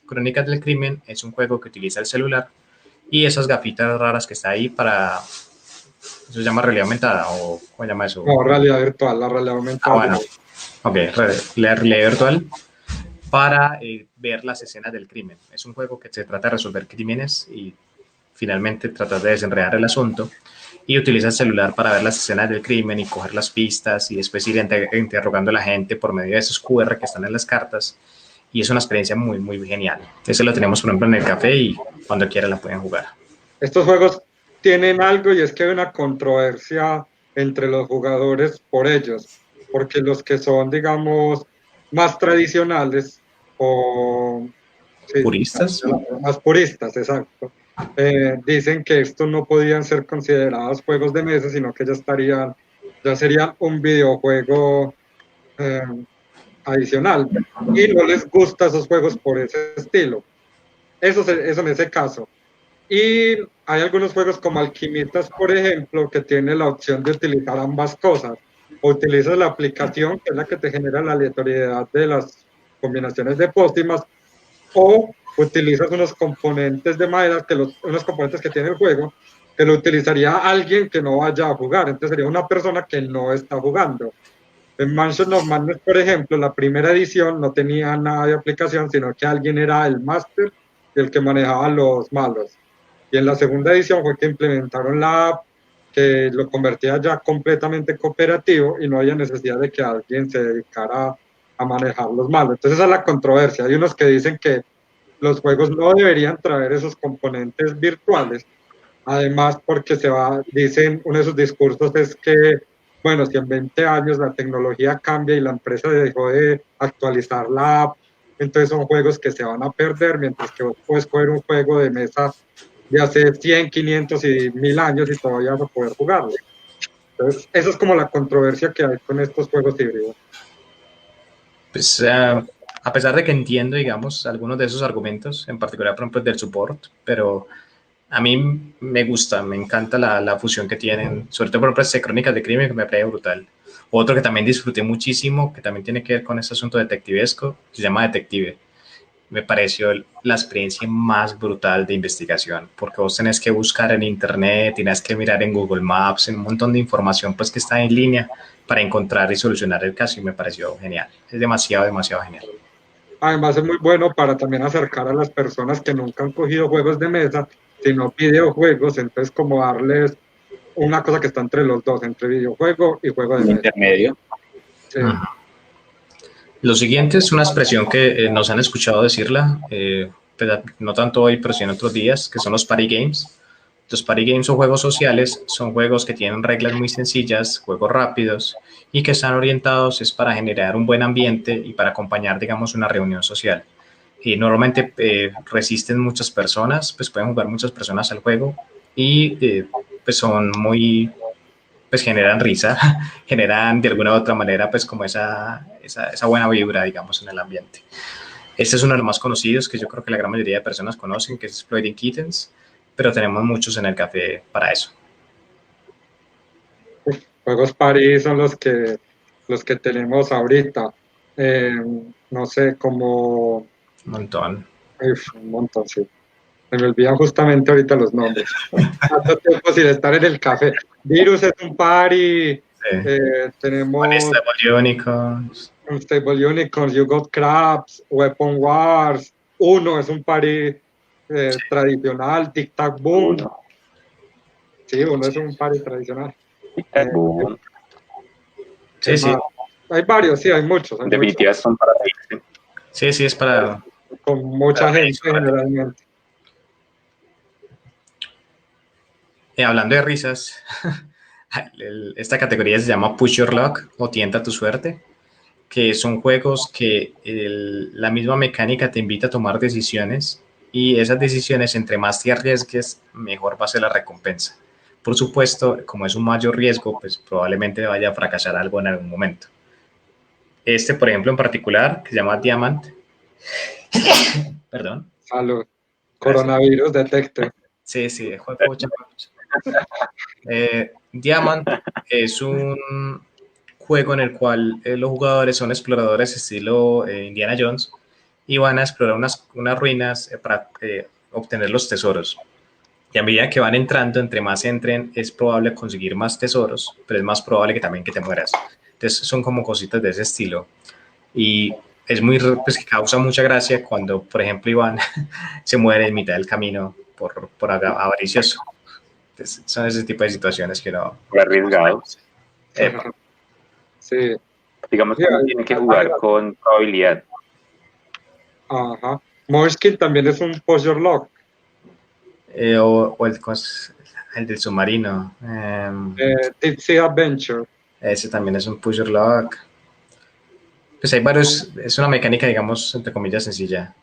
Crónicas del Crimen es un juego que utiliza el celular y esas gafitas raras que está ahí para, eso se llama realidad aumentada o ¿cómo se llama eso? No, realidad virtual, la realidad Ah, aumentada. bueno, ok, la realidad virtual para ver las escenas del crimen. Es un juego que se trata de resolver crímenes y finalmente tratar de desenredar el asunto y utiliza el celular para ver las escenas del crimen y coger las pistas y después ir interrogando a la gente por medio de esos QR que están en las cartas y es una experiencia muy, muy genial. Eso lo tenemos, por ejemplo, en el café y cuando quieran la pueden jugar. Estos juegos tienen algo y es que hay una controversia entre los jugadores por ellos, porque los que son, digamos, más tradicionales o sí, ¿Puristas? más puristas, exacto, dicen que estos no podían ser considerados juegos de mesa, sino que ya serían un videojuego eh, adicional y no les gusta esos juegos por ese estilo. Eso en ese caso. Y hay algunos juegos como Alquimistas, por ejemplo, que tiene la opción de utilizar ambas cosas. O utilizas la aplicación, que es la que te genera la aleatoriedad de las combinaciones de pócimas, o utilizas unos componentes de madera, unos componentes que tiene el juego, que lo utilizaría alguien que no vaya a jugar. Entonces sería una persona que no está jugando. En Mansion of Madness, por ejemplo, la primera edición no tenía nada de aplicación, sino que alguien era el máster y el que manejaba los malos. Y en la segunda edición fue que implementaron la app que lo convertía ya completamente cooperativo y no había necesidad de que alguien se dedicara a manejar los malos. Entonces esa es la controversia. Hay unos que dicen que los juegos no deberían traer esos componentes virtuales. Además, porque dicen, uno de sus discursos es que, bueno, si en 20 años la tecnología cambia y la empresa dejó de actualizar la app, entonces son juegos que se van a perder, mientras que vos puedes coger un juego de mesa de hace 100, 500 y 1000 años y todavía vas a poder jugarlo. Entonces, esa es como la controversia que hay con estos juegos híbridos. Pues a pesar de que entiendo, digamos, algunos de esos argumentos, en particular, por ejemplo, del support, pero a mí me gusta, me encanta la fusión que tienen, sobre todo, por ejemplo, este Crónicas de Crimen, que me parece brutal. Otro que también disfruté muchísimo, que también tiene que ver con este asunto detectivesco, se llama Detective. Me pareció la experiencia más brutal de investigación, porque vos tenés que buscar en internet, tienes que mirar en Google Maps, en un montón de información pues que está en línea para encontrar y solucionar el caso, y me pareció genial. Es demasiado, demasiado genial. Además es muy bueno para también acercar a las personas que nunca han cogido juegos de mesa, sino videojuegos, entonces como darles una cosa que está entre los dos, entre videojuego y juego de mesa. Intermedio. Sí. Lo siguiente es una expresión que nos han escuchado decirla, no tanto hoy, pero sí en otros días, que son los party games. Los party games o juegos sociales son juegos que tienen reglas muy sencillas, juegos rápidos y que están orientados es para generar un buen ambiente y para acompañar, digamos, una reunión social. Y normalmente resisten muchas personas, pues pueden jugar muchas personas al juego y pues son muy, pues generan risa, generan de alguna u otra manera pues como esa buena vibra, digamos, en el ambiente. Este es uno de los más conocidos que yo creo que la gran mayoría de personas conocen, que es Exploding Kittens, pero tenemos muchos en el café para eso. Juegos party son los que tenemos ahorita. No sé, como... Un montón. Un montón, sí. Se me olvidan justamente ahorita los nombres. Tanto tiempo sin estar en el café. Virus es un party. Sí. Tenemos... Unstable Unicorns. Unstable Unicorns, You Got Crabs, Weapon Wars. Uno es un party tradicional. Tic Tac Boom. Sí, uno es un party tradicional. Sí, sí. Hay varios, sí, hay muchos. Definitivas son para ti. Sí, sí, es para... Con mucha gente generalmente. Hablando de risas, esta categoría se llama Push Your Luck o Tienta tu Suerte, que son juegos que la misma mecánica te invita a tomar decisiones y esas decisiones, entre más te arriesgues, mejor va a ser la recompensa. Por supuesto, como es un mayor riesgo, pues probablemente vaya a fracasar algo en algún momento. Este, por ejemplo, en particular, que se llama Diamant. Perdón. Salud. Coronavirus detector. Sí, sí, juego. Diamant es un juego en el cual los jugadores son exploradores estilo Indiana Jones y van a explorar unas ruinas para obtener los tesoros. Y a medida que van entrando, entre más entren, es probable conseguir más tesoros, pero es más probable que también que te mueras. Entonces son como cositas de ese estilo. Y es muy, pues que causa mucha gracia cuando, por ejemplo, Iván se muere en mitad del camino por avaricioso. Entonces, son ese tipo de situaciones que no... Arriesgado. Sí. Digamos que uno tiene que jugar con probabilidad. Ajá. Morskin también es un Push Your Luck. O el del submarino. Deep Sea Adventure. Ese también es un Push Your Luck. Pues hay varios, es una mecánica, digamos, entre comillas, sencilla.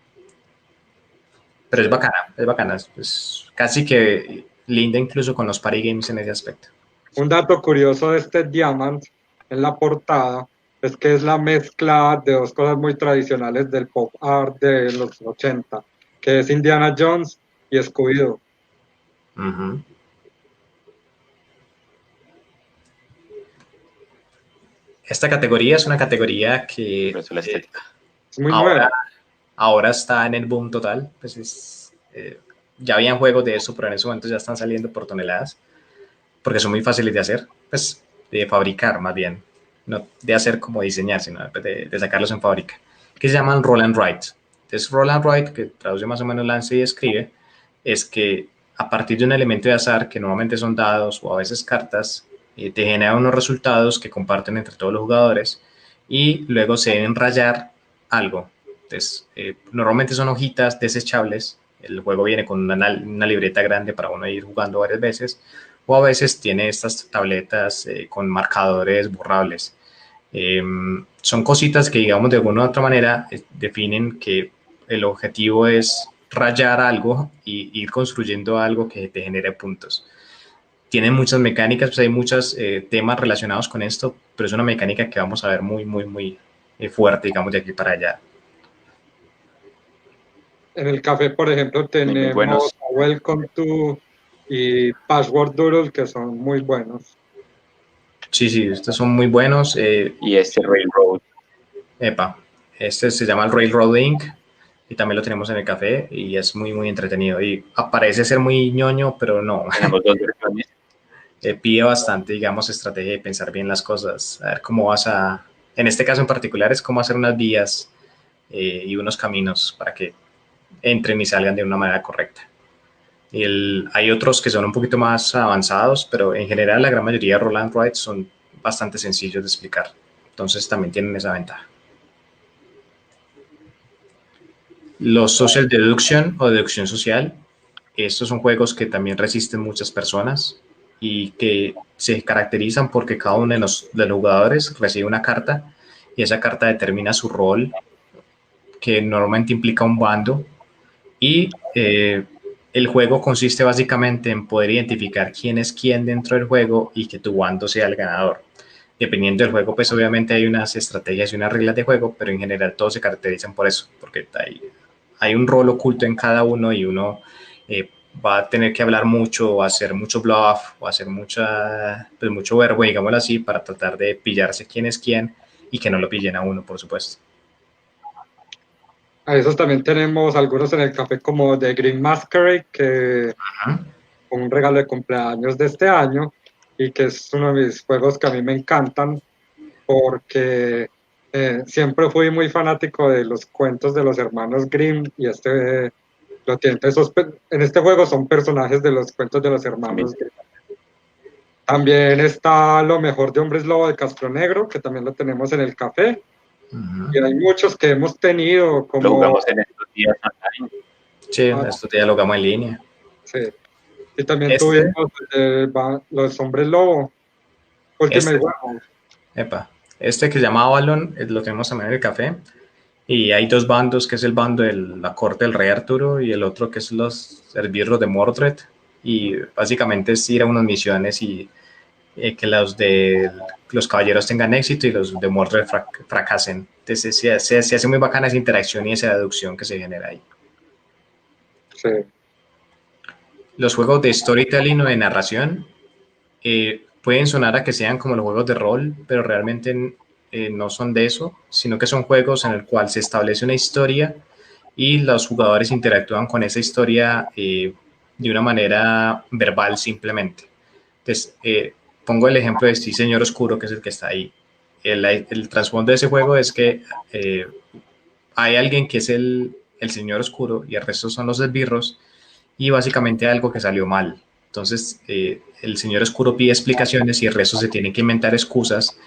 Pero es bacana. Es casi que linda incluso con los party games en ese aspecto. Un dato curioso de este Diamant en la portada es que es la mezcla de dos cosas muy tradicionales del pop art de los 80, que es Indiana Jones y Scooby-Doo. Ujú. Esta categoría es una categoría que Por eso la estética. Es muy ahora, nueva. ahora está en el boom total. Pues ya habían juegos de eso, pero en ese momento ya están saliendo por toneladas, porque son muy fáciles de hacer, pues de fabricar más bien, no de hacer como diseñar, sino de sacarlos en fábrica, que se llaman roll and write. Entonces, roll and write, que traduce más o menos lance y escribe, es que a partir de un elemento de azar, que normalmente son dados o a veces cartas, te genera unos resultados que comparten entre todos los jugadores y luego se deben rayar algo. Entonces, normalmente son hojitas desechables. El juego viene con una libreta grande para uno ir jugando varias veces, o a veces tiene estas tabletas con marcadores borrables. Son cositas que, digamos, de alguna u otra manera definen que el objetivo es rayar algo y ir construyendo algo que te genere puntos. Tienen muchas mecánicas, pues hay muchos temas relacionados con esto, pero es una mecánica que vamos a ver muy, muy, muy fuerte, digamos, de aquí para allá. En el café, por ejemplo, Muy, muy tenemos buenos. Welcome to y Password Doodle, que son muy buenos. Sí, sí, estos son muy buenos. Y este Railroad. Epa, este se llama el Railroad Inc. Y también lo tenemos en el café y es muy, muy entretenido. Y parece ser muy ñoño, pero no. Tenemos dos versiones. Pide bastante, digamos, estrategia y pensar bien las cosas. A ver cómo vas a... En este caso en particular es cómo hacer unas vías y unos caminos para que entren y salgan de una manera correcta. Hay otros que son un poquito más avanzados, pero en general la gran mayoría de roll and write son bastante sencillos de explicar. Entonces también tienen esa ventaja. Los social deduction o deducción social, estos son juegos que también resisten muchas personas y que se caracterizan porque cada uno de los jugadores recibe una carta y esa carta determina su rol, que normalmente implica un bando, y el juego consiste básicamente en poder identificar quién es quién dentro del juego y que tu bando sea el ganador. Dependiendo del juego, pues obviamente hay unas estrategias y unas reglas de juego, pero en general todos se caracterizan por eso, porque hay un rol oculto en cada uno y uno eh, va a tener que hablar mucho, o hacer mucho bluff, o hacer pues mucho verbo, digámoslo así, para tratar de pillarse quién es quién y que no lo pillen a uno, por supuesto. A esos también tenemos algunos en el café como The Green Masquerade, que Ajá. fue un regalo de cumpleaños de este año y que es uno de mis juegos que a mí me encantan porque siempre fui muy fanático de los cuentos de los hermanos Grimm y lo tiene. En este juego son personajes de los cuentos de los hermanos Grimm. También está Lo mejor de Hombres Lobo de Castro Negro, que también lo tenemos en el café. Uh-huh. Y hay muchos que hemos tenido, como... Lo jugamos en estos días online. Sí, esto te dialogamos en línea. Sí. Y también tuvimos Los Hombres Lobo, Ultimate Warhouse. Este que se llama Avalon, lo tenemos también en el café. Y hay dos bandos, que es el bando de la corte del rey Arturo y el otro que es los esbirros de Mordred. Y básicamente es ir a unas misiones y que los caballeros tengan éxito y los de Mordred fracasen. Entonces se hace muy bacana esa interacción y esa deducción que se genera ahí. Sí. Los juegos de storytelling o de narración pueden sonar a que sean como los juegos de rol, pero realmente no son de eso, sino que son juegos en el cual se establece una historia y los jugadores interactúan con esa historia de una manera verbal simplemente. Entonces, pongo el ejemplo de este Señor Oscuro, que es el que está ahí. El trasfondo de ese juego es que hay alguien que es el Señor Oscuro y el resto son los esbirros y básicamente algo que salió mal. Entonces, el Señor Oscuro pide explicaciones y el resto se tienen que inventar excusas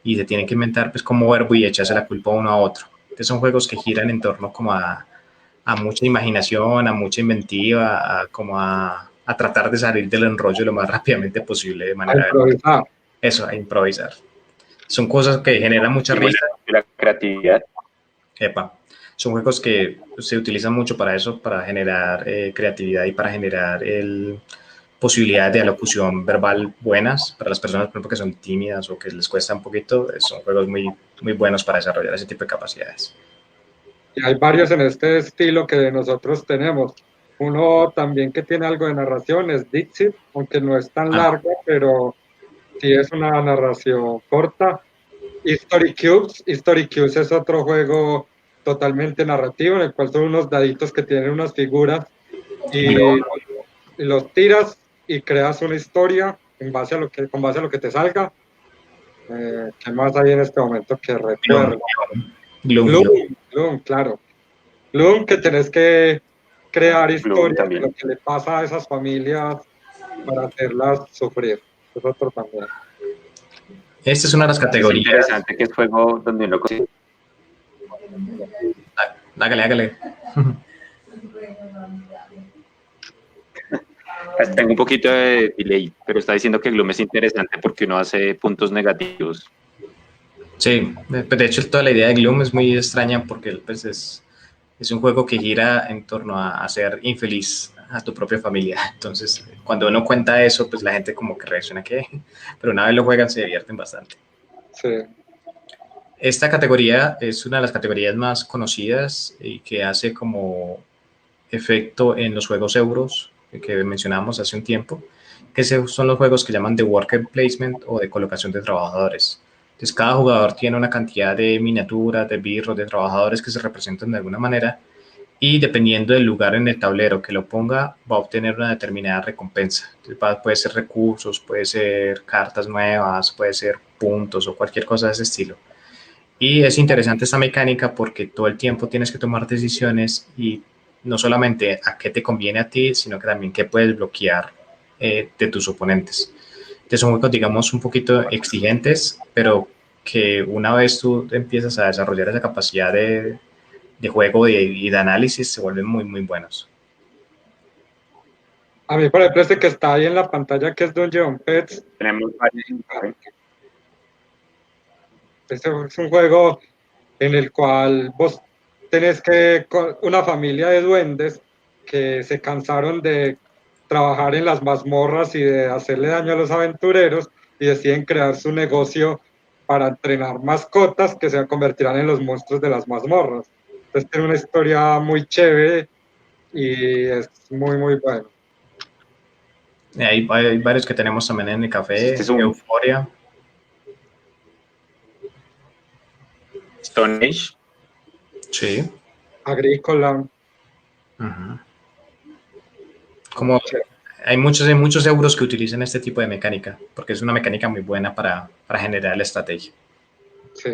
y se tienen que inventar pues como verbo y echarse la culpa uno a otro. Entonces son juegos que giran en torno como a mucha imaginación, a mucha inventiva, a tratar de salir del enrollo lo más rápidamente posible de manera... A improvisar. Eso, a improvisar. Son cosas que generan mucha risa. La creatividad. Epa. Son juegos que se utilizan mucho para eso, para generar creatividad y para generar posibilidades de alocución verbal buenas para las personas, por ejemplo, que son tímidas o que les cuesta un poquito. Son juegos muy, muy buenos para desarrollar ese tipo de capacidades. Y hay varios en este estilo que nosotros tenemos. Uno también que tiene algo de narración es Dixit, aunque no es tan Ah, largo, pero sí es una narración corta. History Cubes es otro juego totalmente narrativo en el cual son unos daditos que tienen unas figuras y, Globo. y los tiras y creas una historia en base a con base a lo que te salga. ¿Qué más hay en este momento que Gloom, recuerdo? Gloom. Claro. Gloom, que tenés que crear Gloom historias de lo también. que le pasa a esas familias para hacerlas sufrir. Es otro también. Esta es una de las Es categorías. interesante que es juego donde uno Hágale, hágale. tengo un poquito de delay, pero está diciendo que Gloom es interesante porque uno hace puntos negativos. Sí, de hecho toda la idea de Gloom es muy extraña porque pues, es un juego que gira en torno a hacer infeliz a tu propia familia. Entonces, cuando uno cuenta eso, pues la gente como que reacciona que, pero una vez lo juegan se divierten bastante. Sí. Esta categoría es una de las categorías más conocidas y que hace como efecto en los juegos euros que mencionamos hace un tiempo, que son los juegos que llaman de worker placement o de colocación de trabajadores. Entonces, cada jugador tiene una cantidad de miniaturas, de birros, de trabajadores que se representan de alguna manera y dependiendo del lugar en el tablero que lo ponga, va a obtener una determinada recompensa. Entonces, puede ser recursos, puede ser cartas nuevas, puede ser puntos o cualquier cosa de ese estilo. Y es interesante esta mecánica porque todo el tiempo tienes que tomar decisiones y no solamente a qué te conviene a ti, sino que también qué puedes bloquear de tus oponentes. Entonces son juegos, digamos, un poquito exigentes, pero que una vez tú empiezas a desarrollar esa capacidad de juego y de análisis, se vuelven muy, muy buenos. A mí, por ejemplo, este que está ahí en la pantalla, que es Dungeon Pets, Tenemos varios. este es un juego en el cual vos tenés una familia de duendes que se cansaron de trabajar en las mazmorras y de hacerle daño a los aventureros y deciden crear su negocio para entrenar mascotas que se convertirán en los monstruos de las mazmorras. Entonces tiene una historia muy chévere y es muy, muy bueno. Hay varios que tenemos también en el Este café, es un Euforia. Stone Age. Sí. Agrícola. Uh-huh. Como hay muchos euros que utilizan este tipo de mecánica, porque es una mecánica muy buena para generar la estrategia. Sí.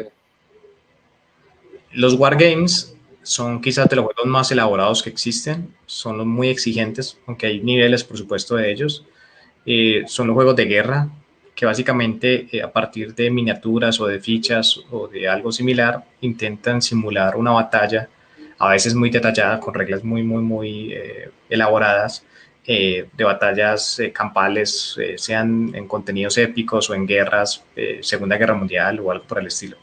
Los wargames son quizás de los juegos más elaborados que existen, son los muy exigentes, aunque hay niveles, por supuesto, de ellos. Son los juegos de guerra, que básicamente a partir de miniaturas o de fichas o de algo similar, intentan simular una batalla, a veces muy detallada, con reglas muy, muy, muy elaboradas, de batallas campales, sean en contenidos épicos o en guerras, Segunda Guerra Mundial o algo por el estilo.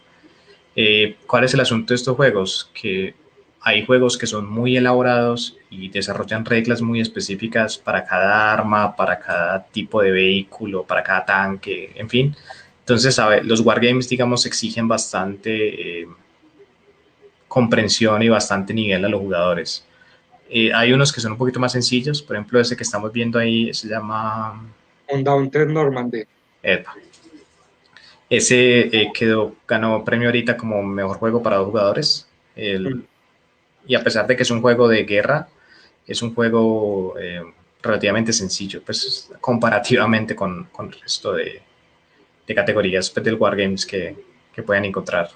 ¿Cuál es el asunto de estos juegos? Que hay juegos que son muy elaborados y desarrollan reglas muy específicas para cada arma, para cada tipo de vehículo, para cada tanque, en fin. Entonces, los wargames, digamos, exigen bastante comprensión y bastante nivel a los jugadores. Hay unos que son un poquito más sencillos, por ejemplo, ese que estamos viendo ahí se llama Undaunted Normandy. EDPA. Ese ganó premio ahorita como mejor juego para dos jugadores. Y a pesar de que es un juego de guerra, es un juego relativamente sencillo, pues comparativamente con el resto de categorías pues, del Wargames que pueden encontrar.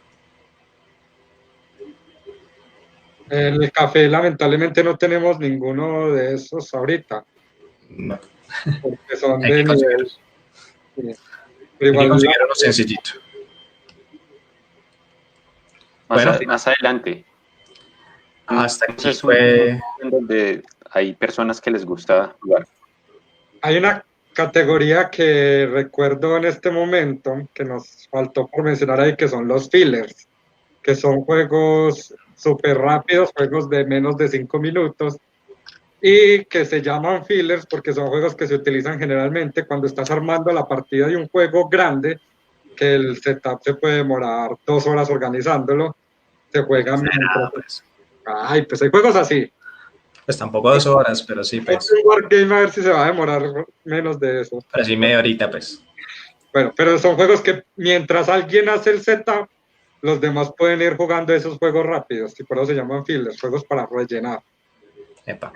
En el café, lamentablemente, no tenemos ninguno de esos ahorita, No, porque son hay de que nivel. conseguirlos. Sí. Pero Hay que igual, conseguir uno sencillito. Bueno, Más adelante. hasta aquí Es un fue. en donde hay personas que les gusta jugar. hay una categoría que recuerdo en este momento que nos faltó por mencionar ahí, que son los fillers, que son juegos súper rápidos, juegos de menos de 5 minutos, y que se llaman fillers porque son juegos que se utilizan generalmente cuando estás armando la partida de un juego grande que el setup se puede demorar 2 horas organizándolo. Se juega mientras... Pues. Ay, pues hay juegos así. Pues tampoco 2 horas, pero sí, pues. Wargame a ver si se va a demorar menos de eso. Pero sí media horita, pues. Bueno, pero son juegos que mientras alguien hace el setup, los demás pueden ir jugando esos juegos rápidos, y por eso se llaman fillers, juegos para rellenar. Epa.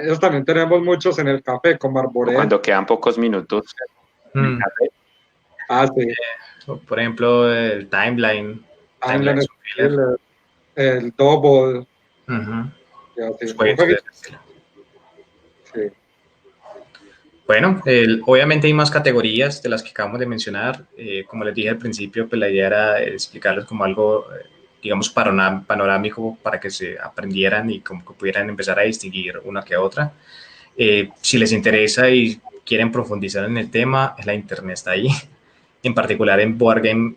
Esos también tenemos muchos en el café, como Arboretum. Cuando quedan pocos minutos. Ah, sí. Por ejemplo, el Timeline. Timeline es un filler. El Double. Sí. Sí. Bueno, obviamente hay más categorías de las que acabamos de mencionar. Como les dije al principio, pues la idea era explicarles como algo, digamos, panorámico para que se aprendieran y como que pudieran empezar a distinguir una que otra. Si les interesa y quieren profundizar en el tema, la internet está ahí. En particular en Board Game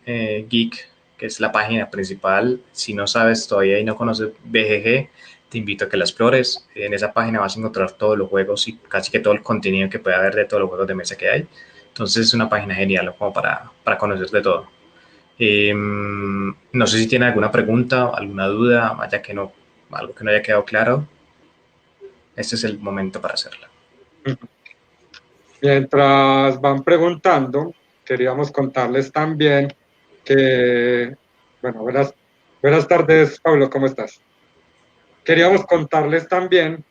Geek, que es la página principal. Si no sabes todavía y no conoces BGG, te invito a que la explores. En esa página vas a encontrar todos los juegos y casi que todo el contenido que puede haber de todos los juegos de mesa que hay. Entonces es una página genial como para conocer de todo. No sé si tienen alguna pregunta, alguna duda, algo que no haya quedado claro. Este es el momento para hacerla. Mientras van preguntando, queríamos contarles también que, bueno, buenas tardes, Pablo, ¿cómo estás? Queríamos contarles también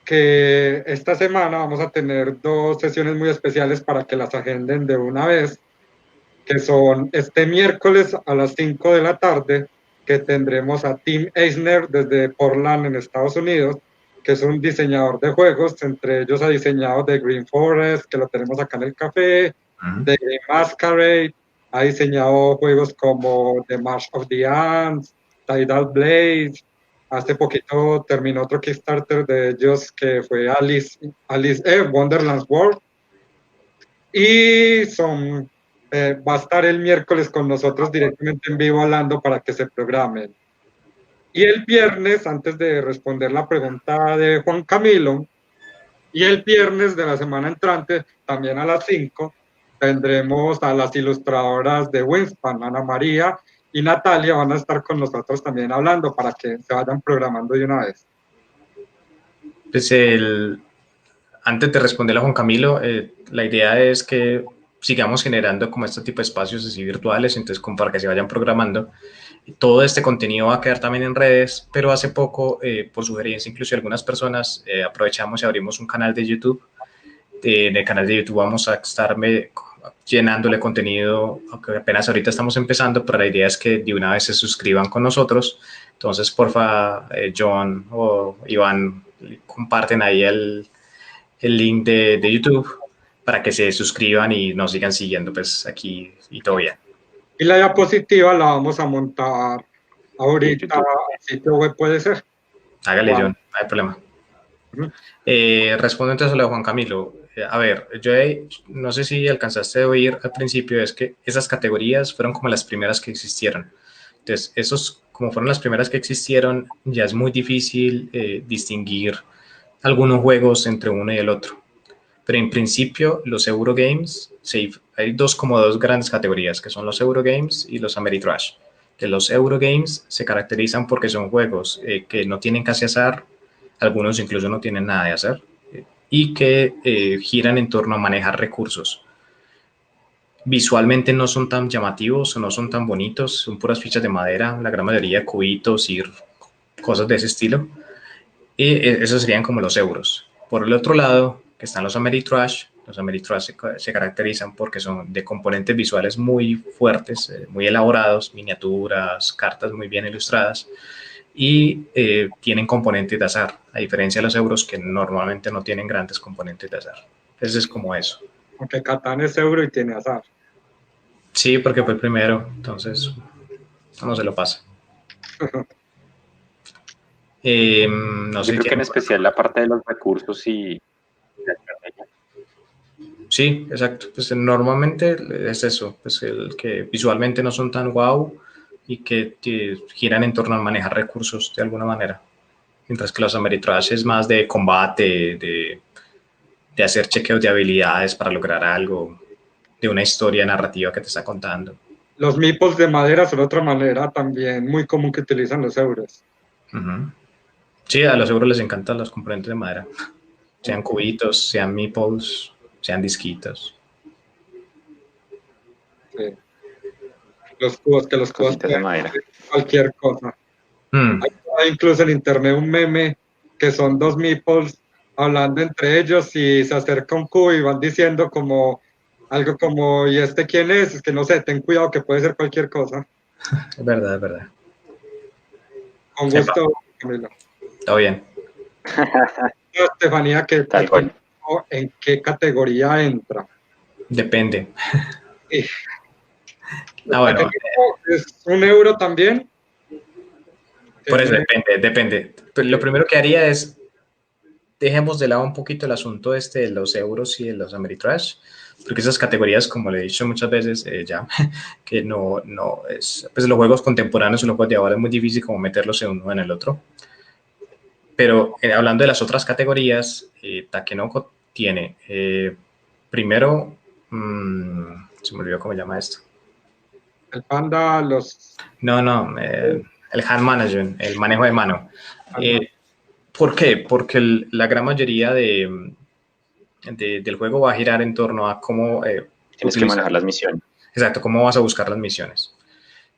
que esta semana vamos a tener 2 sesiones muy especiales para que las agenden de una vez, que son este miércoles a las 5 de la tarde, que tendremos a Tim Eisner desde Portland, en Estados Unidos, que es un diseñador de juegos. Entre ellos ha diseñado The Green Forest, que lo tenemos acá en el café, The Green Masquerade, ha diseñado juegos como The March of the Ants, Tidal Blaze. Hace poquito terminó otro Kickstarter de ellos que fue Wonderland's World. Y va a estar el miércoles con nosotros directamente en vivo hablando para que se programen. Y el viernes, antes de responder la pregunta de Juan Camilo, y el viernes de la semana entrante, también a las 5, tendremos a las ilustradoras de Wingspan, Ana María y Natalia, van a estar con nosotros también hablando para que se vayan programando de una vez. Pues antes de responderle a Juan Camilo, la idea es que sigamos generando como este tipo de espacios así virtuales, entonces como para que se vayan programando. Todo este contenido va a quedar también en redes, pero hace poco, por sugerencia incluso de algunas personas, aprovechamos y abrimos un canal de YouTube. En el canal de YouTube vamos a estar llenándole contenido, aunque apenas ahorita estamos empezando, pero la idea es que de una vez se suscriban con nosotros. Entonces, porfa, John o Iván, comparten ahí el link de YouTube para que se suscriban y nos sigan siguiendo pues aquí y todo bien. Y la diapositiva la vamos a montar ahorita al sitio web, puede ser. Hágale, John, no hay problema. Respondo entonces a lo de Juan Camilo. A ver, yo no sé si alcanzaste a oír al principio, es que esas categorías fueron como las primeras que existieron. Entonces, como fueron las primeras que existieron, ya es muy difícil distinguir algunos juegos entre uno y el otro. Pero en principio, los Eurogames, hay dos grandes categorías, que son los Eurogames y los Ameritrash. Que los Eurogames se caracterizan porque son juegos que no tienen casi azar, algunos incluso no tienen nada de azar, y que giran en torno a manejar recursos. Visualmente no son tan llamativos o no son tan bonitos, son puras fichas de madera, la gran mayoría cubitos y cosas de ese estilo. Y esos serían como los euros. Por el otro lado, que están los Ameritrash. Los Ameritrash se caracterizan porque son de componentes visuales muy fuertes, muy elaborados, miniaturas, cartas muy bien ilustradas, y tienen componentes de azar, a diferencia de los euros que normalmente no tienen grandes componentes de azar. Entonces es como eso. Aunque Catán es euro y tiene azar. Sí, porque fue el primero, entonces no se lo pasa. No sé. Yo creo que en especial la parte de los recursos y la estrategia. Sí, exacto. Pues normalmente es eso, pues el que visualmente no son tan guau y que giran en torno a manejar recursos de alguna manera. Mientras que los Ameritrash es más de combate, de hacer chequeos de habilidades para lograr algo, de una historia narrativa que te está contando. Los meeples de madera son otra manera también muy común que utilizan los euros. Uh-huh. Sí, a los euros les encantan los componentes de madera, sean cubitos, sean meeples, sean disquitos. Sí. Los cubos Cositas de pueden madera. ser cualquier cosa. Mm. Hay incluso en internet un meme que son dos meeples hablando entre ellos y se acerca un cubo y van diciendo como algo como, ¿y este quién es? Es que no sé, ten cuidado que puede ser cualquier cosa. Es verdad, es verdad. Con Sepa. gusto, Camilo. Todo bien. Estefanía, que Tal te cual. cuento en qué categoría entra. Depende. Sí. Ah, bueno, ¿Es un euro también? por eso depende. Pero lo primero que haría es, dejemos de lado un poquito el asunto de los euros y de los Ameritrash, porque esas categorías, como le he dicho muchas veces ya, que no es, pues los juegos contemporáneos o los juegos de ahora es muy difícil como meterlos en uno en el otro. Pero hablando de las otras categorías, Takenoko tiene, primero, se me olvidó cómo se llama esto. El panda, los... No, el hand management, el manejo de mano. ¿Por qué? Porque la gran mayoría del juego va a girar en torno a cómo... Tienes que manejar las misiones. Exacto, cómo vas a buscar las misiones.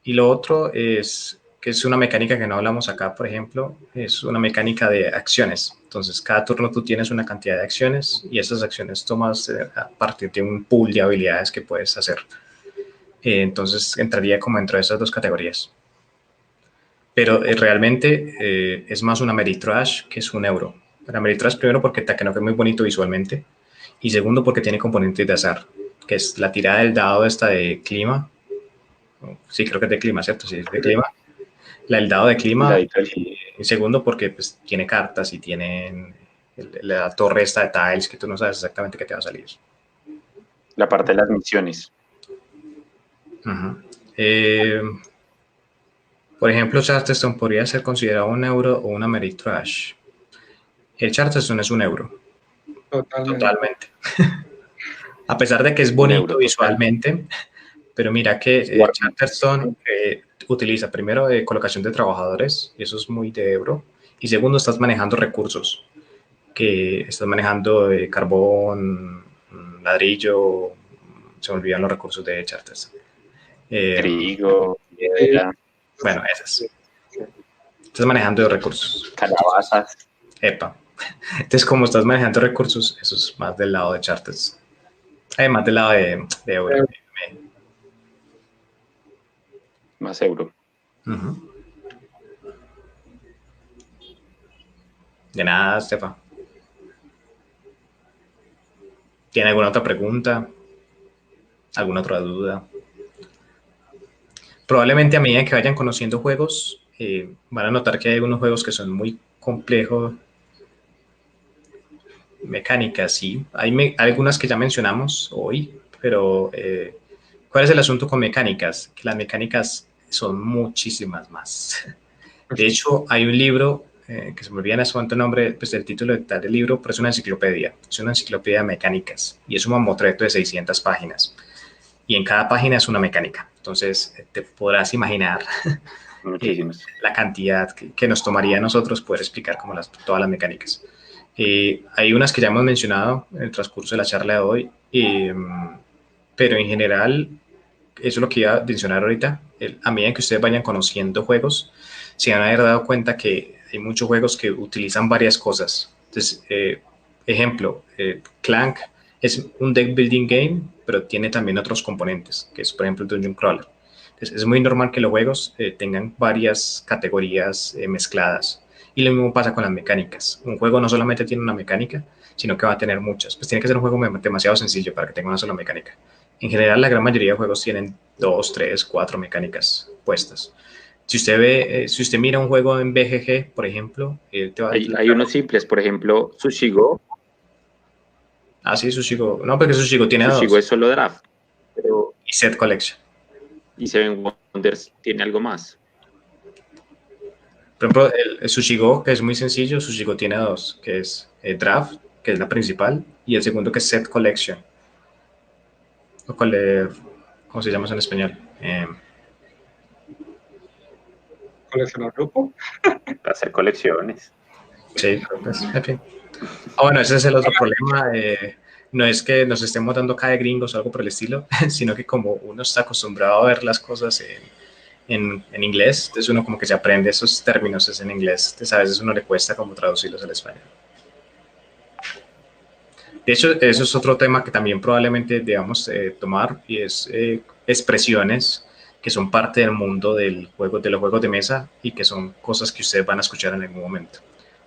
Y lo otro es que es una mecánica que no hablamos acá, por ejemplo, es una mecánica de acciones. Entonces, cada turno tú tienes una cantidad de acciones y esas acciones tomas a partir de un pool de habilidades que puedes hacer. Entonces, entraría como dentro de esas dos categorías. Pero realmente es más una Ameritrash que es un euro. La Ameritrash primero porque Takenoko es muy bonito visualmente y segundo porque tiene componentes de azar, que es la tirada del dado esta de clima. Sí, creo que es de clima, ¿cierto? Sí, es de clima. El dado de clima. Y segundo porque pues, tiene cartas y tiene la torre esta de tiles que tú no sabes exactamente qué te va a salir. La parte de las misiones. Uh-huh. Por ejemplo, Charterstone podría ser considerado un euro o una Ameritrash. El Charterstone es un euro. Totalmente. A pesar de que es bonito visualmente, pero mira que Charterstone utiliza primero colocación de trabajadores, y eso es muy de euro, y segundo estás manejando recursos, que estás manejando carbón, ladrillo, se me olvidan los recursos de Charterstone. Trigo, piedra. Bueno, esas. Estás manejando recursos. Calabazas. Epa. Entonces, como estás manejando recursos, eso es más del lado de Charters. Más del lado de euro. Más euro. Uh-huh. De nada, Estefa. ¿Tiene alguna otra pregunta? ¿Alguna otra duda? Probablemente a medida que vayan conociendo juegos, van a notar que hay algunos juegos que son muy complejos. Mecánicas, sí. Hay algunas que ya mencionamos hoy, pero ¿cuál es el asunto con mecánicas? Que las mecánicas son muchísimas más. De hecho, hay un libro que se me olvida en este momento el nombre, pues el título de tal del libro, pero es una enciclopedia. Es una enciclopedia de mecánicas y es un mamotreto de 600 páginas. Y en cada página es una mecánica. Entonces, te podrás imaginar la cantidad que nos tomaría a nosotros poder explicar como todas las mecánicas. Hay unas que ya hemos mencionado en el transcurso de la charla de hoy, pero en general, eso es lo que iba a mencionar ahorita. A medida que ustedes vayan conociendo juegos, se van a haber dado cuenta que hay muchos juegos que utilizan varias cosas. Entonces, ejemplo, Clank es un deck building game, pero tiene también otros componentes, que es, por ejemplo, el Dungeon Crawler. Entonces, es muy normal que los juegos tengan varias categorías mezcladas. Y lo mismo pasa con las mecánicas. Un juego no solamente tiene una mecánica, sino que va a tener muchas. Pues tiene que ser un juego demasiado sencillo para que tenga una sola mecánica. En general, la gran mayoría de juegos tienen 2, 3, 4 mecánicas puestas. Si usted mira un juego en BGG, por ejemplo, hay unos simples, por ejemplo, Sushigo. Ah, sí, Sushigo. No, porque Sushigo tiene Sushigo dos. Es solo draft. Pero... Y Set Collection. Y Seven Wonders tiene algo más. Por ejemplo, el Sushigo, que es muy sencillo, Sushigo tiene dos, que es Draft, que es la principal, y el segundo que es Set Collection. ¿Cómo se llama eso en español? Coleccionar grupo. Hacer colecciones. Sí, pero pues, en fin. Bueno, ese es el otro problema. No es que nos estemos dando acá de gringos o algo por el estilo, sino que como uno está acostumbrado a ver las cosas en inglés, entonces uno como que se aprende esos términos es en inglés, entonces a veces uno le cuesta como traducirlos al español. De hecho, eso es otro tema que también probablemente debamos tomar y es expresiones que son parte del mundo de los juegos de mesa y que son cosas que ustedes van a escuchar en algún momento.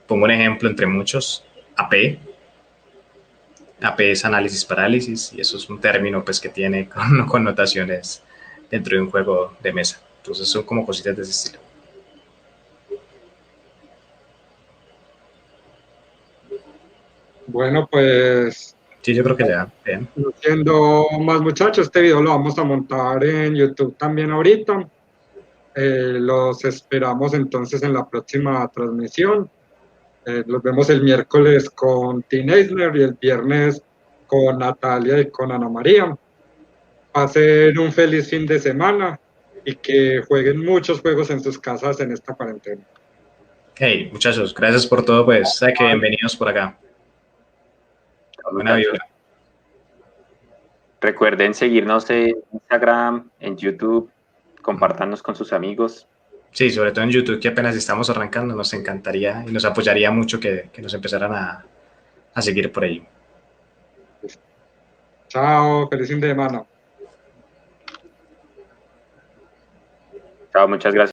Pongo un ejemplo entre muchos, AP. AP es análisis parálisis y eso es un término pues que tiene connotaciones dentro de un juego de mesa. Entonces son como cositas de ese estilo. Bueno, pues Sí, yo creo que ya, bien. siendo más muchachos, este video lo vamos a montar en YouTube también ahorita. Los esperamos entonces en la próxima transmisión. Los vemos el miércoles con Tim Eisner y el viernes con Natalia y con Ana María. Pasen un feliz fin de semana y que jueguen muchos juegos en sus casas en esta cuarentena. Hey, muchachos, gracias por todo, pues, sabe que bienvenidos por acá. Buena vibra. Recuerden seguirnos en Instagram, en YouTube, compartannos con sus amigos. Sí, sobre todo en YouTube, que apenas estamos arrancando, nos encantaría y nos apoyaría mucho que nos empezaran a seguir por ahí. Chao, feliz fin de semana. Chao, muchas gracias.